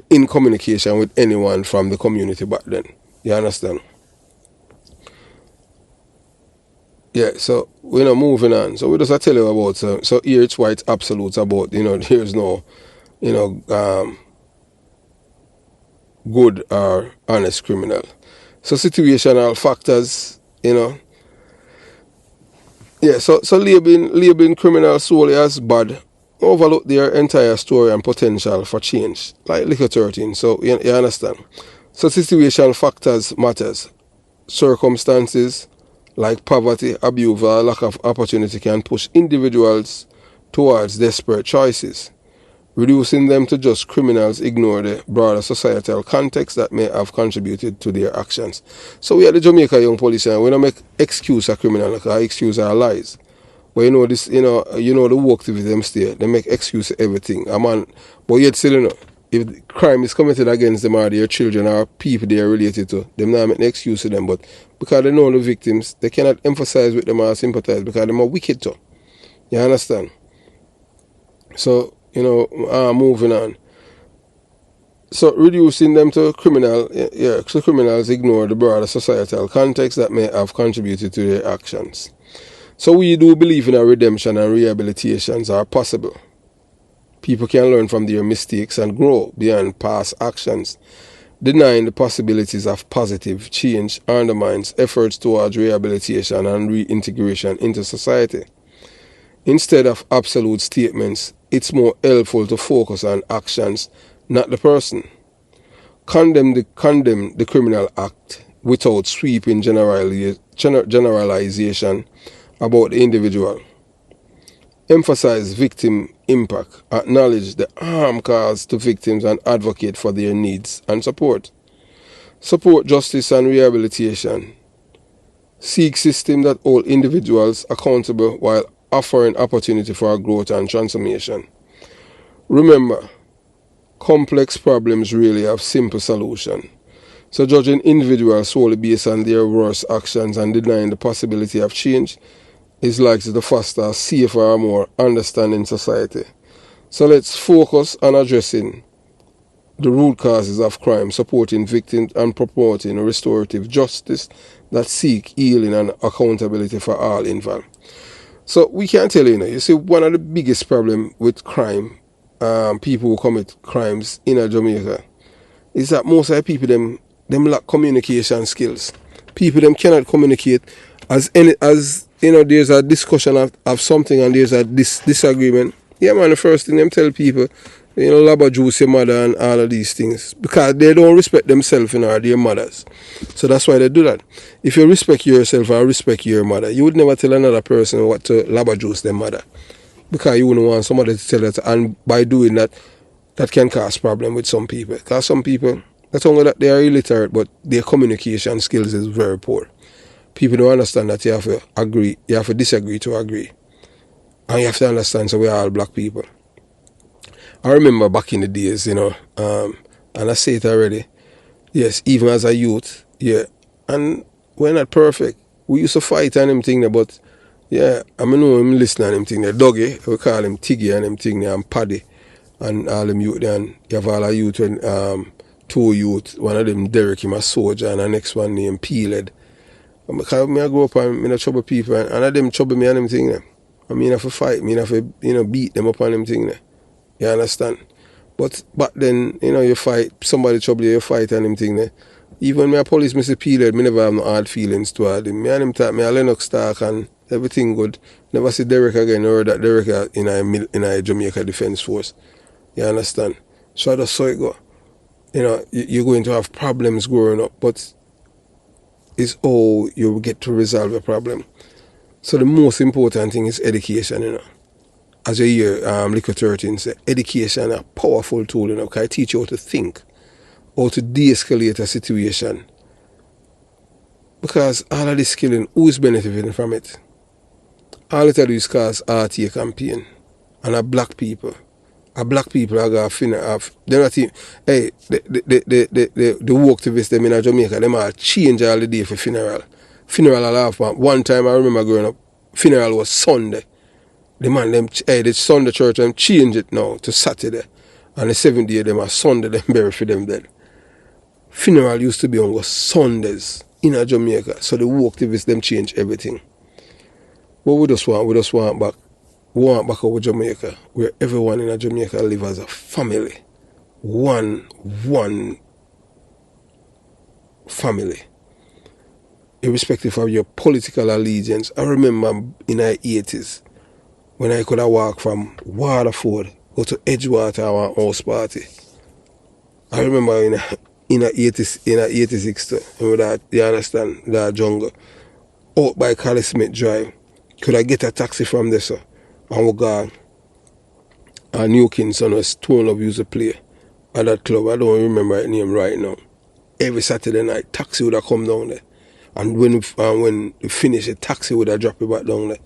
A: in communication with anyone from the community back then. You understand? Yeah, so we're moving on. So we just tell you about, so here it's why it's absolute about, there's no, good or honest criminal. So situational factors, so labeling criminals solely as bad overlook their entire story and potential for change, like Liquor 13. So you understand. So situational factors matters. Circumstances like poverty, abuse, or lack of opportunity can push individuals towards desperate choices. Reducing them to just criminals ignore the broader societal context that may have contributed to their actions. So we are the Jamaica young police, and we don't make excuse a criminal, because excuse are lies. But this, the work with them stay, they make excuse for everything. But yet still, if crime is committed against them or their children or people they are related to, them not make an excuse to them. But because they know the victims, they cannot emphasize with them or sympathize because they're more wicked too. You understand? So, moving on. So reducing them to criminal, so criminals ignore the broader societal context that may have contributed to their actions. So we do believe in a redemption and rehabilitations are possible. People can learn from their mistakes and grow beyond past actions. Denying the possibilities of positive change undermines efforts towards rehabilitation and reintegration into society. Instead of absolute statements, it's more helpful to focus on actions, not the person. Condemn the criminal act without sweeping generalization about the individual. Emphasize victim impact, acknowledge the harm caused to victims and advocate for their needs and support. Support justice and rehabilitation. Seek systems that hold individuals accountable while offering opportunity for growth and transformation. Remember, complex problems really have simple solutions. So judging individuals solely based on their worst actions and denying the possibility of change is likely to foster a safer and more understanding society. So let's focus on addressing the root causes of crime, supporting victims and promoting restorative justice that seek healing and accountability for all involved. So we can tell you see one of the biggest problems with crime, people who commit crimes in Jamaica, is that most of the people them lack communication skills. People them cannot communicate as there's a discussion of something and there's a disagreement. Yeah man, the first thing them tell people, laba juice your mother and all of these things. Because they don't respect themselves or their mothers. So that's why they do that. If you respect yourself or respect your mother, you would never tell another person what to laba juice their mother. Because you wouldn't want somebody to tell that, and by doing that, that can cause problem with some people. Because some people, not only that they are illiterate, but their communication skills is very poor. People don't understand that you have to agree, you have to disagree to agree. And you have to understand, so we're all black people. I remember back in the days, and I say it already, yes, even as a youth, yeah, and we're not perfect. We used to fight and them thing there, but yeah, I know him listening and them thing there. Dougie, we call him Tiggy and them thing there, and Paddy, and all them youth there, and you have all the youth, when, two youth, one of them Derek, him a soldier, and the next one named Peeled. Because I grew up and I trouble people, and I them trouble me and them thing there. I mean, I have to fight, I have to, beat them up on them thing there. You understand? But back then, you fight, somebody trouble you fight and them thing there. Even my police, Mr. Peeled, me never have no hard feelings toward him. Me and him talk, me a Lennox talk and everything good. Never see Derek again, or that Derek in a Jamaica Defence Force. You understand? So that's how it go. You're going to have problems growing up, but it's how you get to resolve a problem. So the most important thing is education, As you hear Liquor 13 say, education is a powerful tool, because it teach you how to think, how to de-escalate a situation. Because all of this skilling, who is benefiting from it? All it do is cause heartache and pain. And a black people are going to they're not even, hey, the work activists them in Jamaica, them all change all the day for funeral. Funeral all half one time I remember growing up, funeral was Sunday. The man the Sunday church them change it now to Saturday. And the 7th day them are Sunday them bury for them dead. Funeral used to be on Sundays in Jamaica. So the work activists them change everything. But we just want back. We want back over Jamaica, where everyone in Jamaica live as a family. One family. Irrespective of your political allegiance. I remember in the 80s, when I could have walked from Waterford, go to Edgewater, our house party. I remember in a 86 too, that, you understand, that jungle. Out by Cali Smith Drive. Could I get a taxi from there, sir? And we got a New Kingston was torn up used to play at that club. I don't remember the name right now. Every Saturday night, taxi would have come down there. And when we finish, a taxi would have dropped it back down there.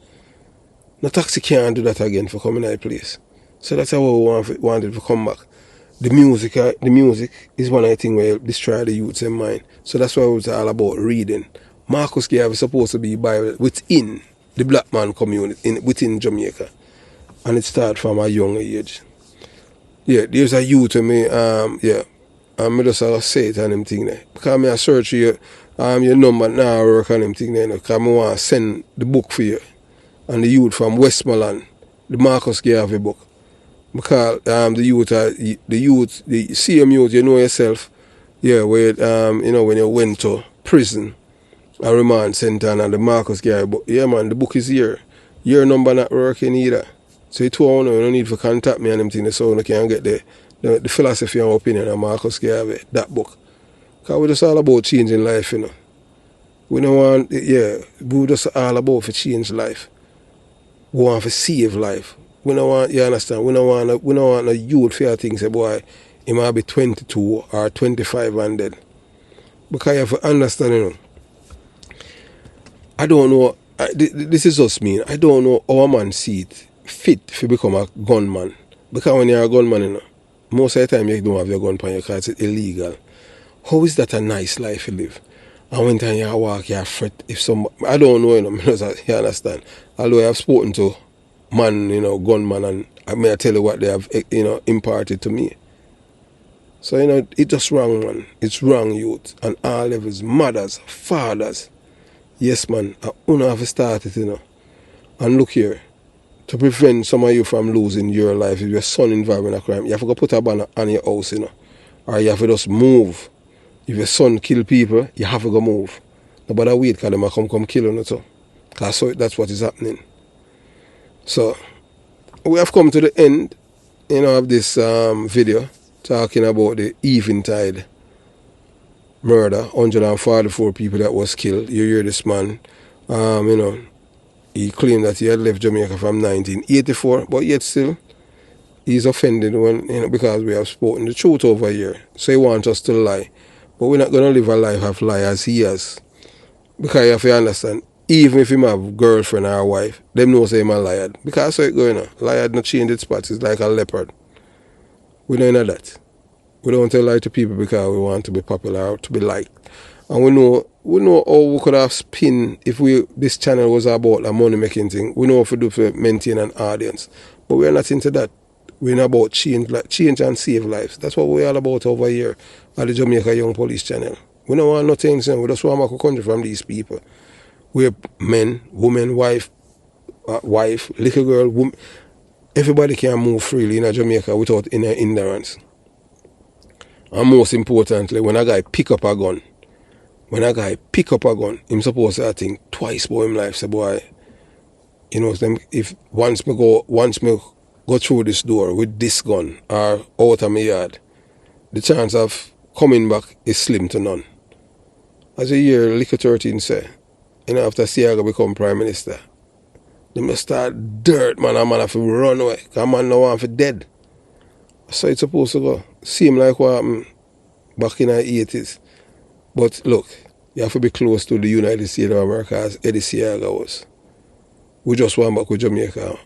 A: No taxi can't do that again for coming to the place. So that's how we wanted to come back. The music is one of the things where destroy the youth's mind. So that's why it was all about reading. Marcus Garvey is supposed to be Bible within the black man community, within Jamaica. And it started from a young age. Yeah, there's a youth to me, And I just say it on them thing there. Because I search your number now work on them thing there. Because I want to send the book for you. And the youth from Westmoreland, the Marcus Garvey book. Because the same youth, you know yourself, yeah, where when you went to prison, a remand center and the Marcus Garvey book. Yeah man, the book is here. Your number not working either. So you don't need to contact me and them things so you can get the philosophy and opinion of Marcus Garvey, that book. Because we're just all about changing life, We don't want, we're just all about to change life. We want to save life. We don't want, you understand, we don't want a youth for think, say, boy, he might be 22 or 25 and dead. Because you have to understand, I don't know, this is just me, I don't know how a man see it fit to become a gunman. Because when you're a gunman, most of the time you don't have your gun on you because it's illegal. How is that a nice life to live? And when time you walk, you're afraid if some, I don't know, you understand. Although I have spoken to man, gunman, and I may tell you what they have, imparted to me. So, it's just wrong, man. It's wrong, youth. And all levels, mothers, fathers. Yes, man, I don't have to start it, And look here, to prevent some of you from losing your life, if your son involved in a crime, you have to go put a banner on your house, Or you have to just move. If your son kill people, you have to go move. Nobody wait because they might come kill you too. Because that's what is happening. So, we have come to the end, of this video talking about the Eventide murder, 144 people that was killed. You hear this man, he claimed that he had left Jamaica from 1984, but yet still, he's offended when, because we have spoken the truth over here. So he wants us to lie. But we're not going to live a life of lie as he has. Because you have to understand, even if him have a girlfriend or a wife, them know say him a liar. Because how it going on. Liar not change its spots. It's like a leopard. We don't know that. We don't tell lie to people because we want to be popular or to be liked. And we know how we could have spin if this channel was about a money making thing. We know what to do to maintain an audience. But we're not into that. We're not about change and save lives. That's what we're all about over here at the Jamaica Young Police channel. We don't want nothing, we just want to make a country from these people. We're men, women, wife, little girl, woman. Everybody can move freely in Jamaica without any hindrance. And most importantly, when a guy pick up a gun, him supposed to think twice about him life. Say, boy, if once me go through this door with this gun or out of my yard, the chance of coming back is slim to none. As you hear Liquor 13 say, after Siaga become Prime Minister, they must start dirt, man, a man have to run away, because a man no want for dead. So it's supposed to go. Seem like what happened back in the 80s. But look, you have to be close to the United States of America as Eddie Siaga was. We just want back with Jamaica.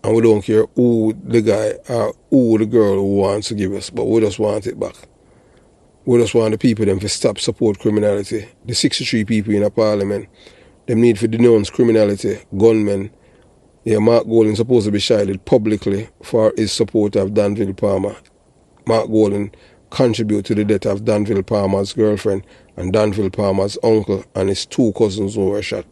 A: And we don't care who the guy or who the girl who wants to give us, but we just want it back. We just want the people them to stop support criminality. The 63 people in a parliament, them need to denounce criminality, gunmen. Yeah, Mark Golding supposed to be shielded publicly for his support of Danville Palmer. Mark Golding contributed to the death of Danville Palmer's girlfriend and Danville Palmer's uncle and his 2 cousins who were shot.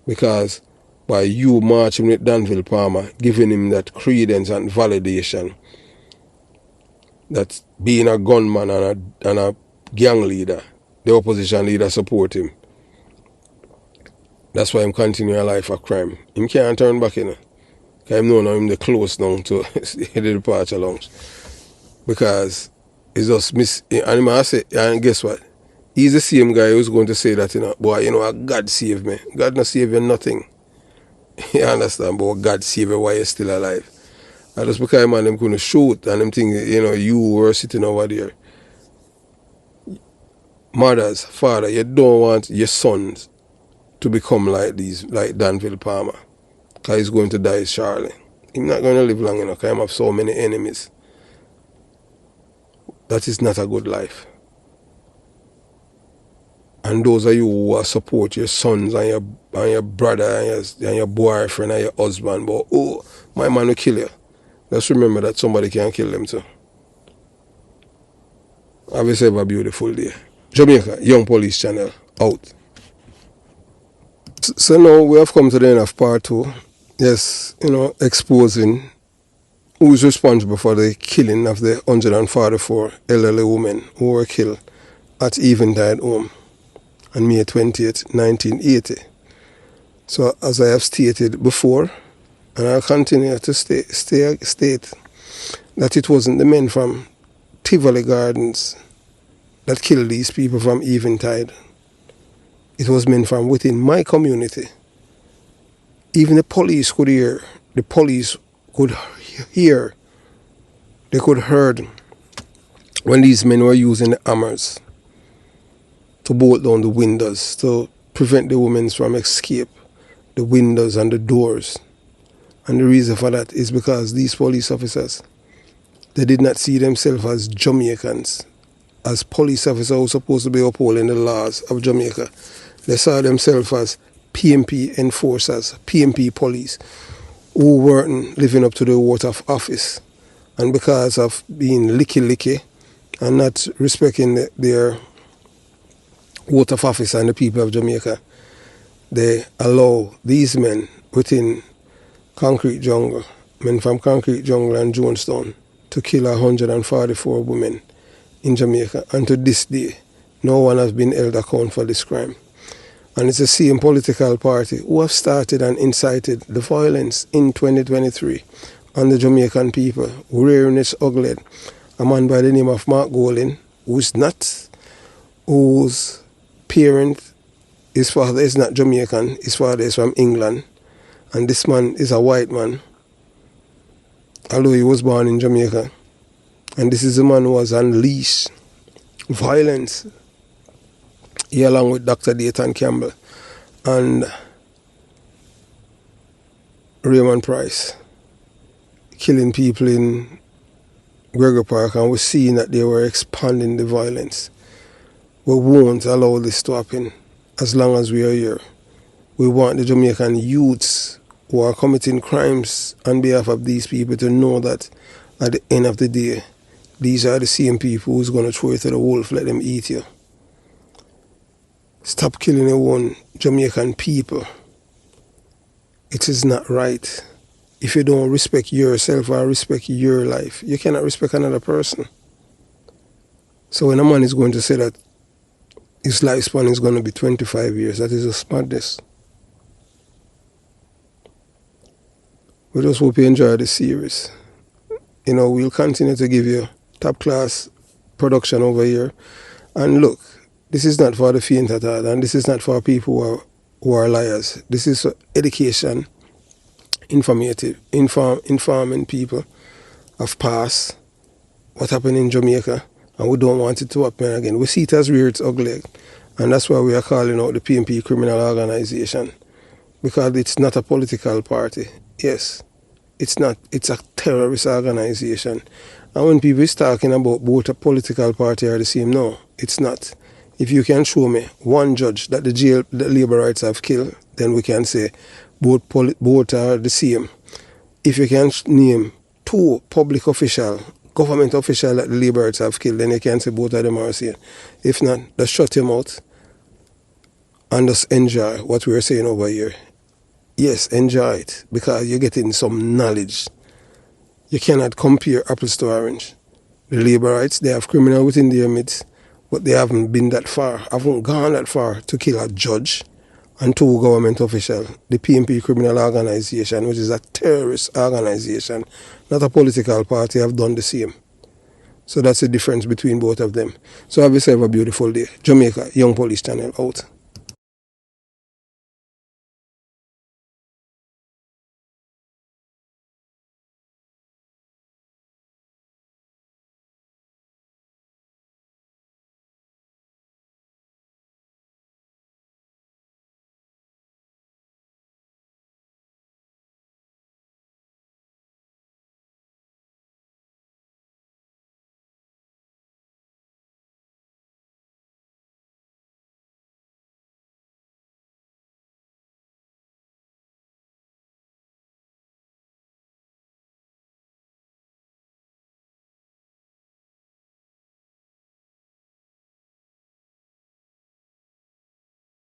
A: Because by you marching with Danville Palmer, giving him that credence and validation, that being a gunman and a gang leader, the opposition leader support him. That's why him continue a life of crime. Him can't turn back, Because him know now him the close now to the departure lounge. Because it's just and guess what? He's the same guy who's going to say that, boy, God saved me. God not save you nothing. You understand? But God save you while you're still alive. And just because man them couldn't shoot and them think, you were sitting over there. Mothers, father, you don't want your sons to become like Danville Palmer. Because he's going to die shortly. He's not going to live long enough because he have so many enemies. That is not a good life. And those of you who support your sons and your brother and your boyfriend and your husband, but my man will kill you. Just remember that somebody can kill them too. Have yourself a beautiful day. Jamaica, Young Police Channel, out. So now we have come to the end of part 2. Yes, exposing who is responsible for the killing of the 144 elderly women who were killed at Eventide Home on May 20th, 1980. So as I have stated before, and I'll continue to state that it wasn't the men from Tivoli Gardens that killed these people from Eventide. It was men from within my community. Even the police could hear. The police could hear. They could heard when these men were using the hammers to bolt down the windows to prevent the women from escape, the windows and the doors. And the reason for that is because these police officers, they did not see themselves as Jamaicans, as police officers who were supposed to be upholding the laws of Jamaica. They saw themselves as PNP enforcers, PNP police, who weren't living up to the oath of office. And because of being licky and not respecting their oath of office and the people of Jamaica, they allow these men within Concrete Jungle, men from Concrete Jungle and Jonestown, to kill 144 women in Jamaica. And to this day, no one has been held account for this crime. And it's the same political party who have started and incited the violence in 2023 on the Jamaican people, rearing its ugly head. A man by the name of Mark Golding, whose parent, his father is not Jamaican, his father is from England, and this man is a white man, although he was born in Jamaica. And this is the man who has unleashed violence, he along with Dr. Dayton Campbell and Raymond Price, killing people in Gregory Park, and we're seeing that they were expanding the violence. We won't allow this to happen as long as we are here. We want the Jamaican youths who are committing crimes on behalf of these people to know that at the end of the day, these are the same people who's going to throw you to the wolf, let them eat you. Stop killing your own Jamaican people. It is not right. If you don't respect yourself or respect your life, you cannot respect another person. So when a man is going to say that his lifespan is going to be 25 years, that is just madness. We just hope you enjoy the series. We'll continue to give you top class production over here. And look, this is not for the faint at heart, and this is not for people who are liars. This is education, informing people of past, what happened in Jamaica, and we don't want it to happen again. We see it as reared its ugly, and that's why we are calling out the PNP criminal organization, because it's not a political party. Yes, it's not. It's a terrorist organization. And when people is talking about both a political party are the same, no, it's not. If you can show me one judge that the labor rights have killed, then we can say both are the same. If you can name two public officials, government officials that the labor rights have killed, then you can say both of them are the same. If not, just shut him out and just enjoy what we are saying over here. Yes, enjoy it, because you're getting some knowledge. You cannot compare apples to orange. The labor rights, they have criminal within their midst, but they haven't been that far, haven't gone that far to kill a judge and two government officials. The PNP criminal organization, which is a terrorist organization, not a political party, have done the same. So that's the difference between both of them. So have yourself a beautiful day. Jamaica, Young Police Channel, out.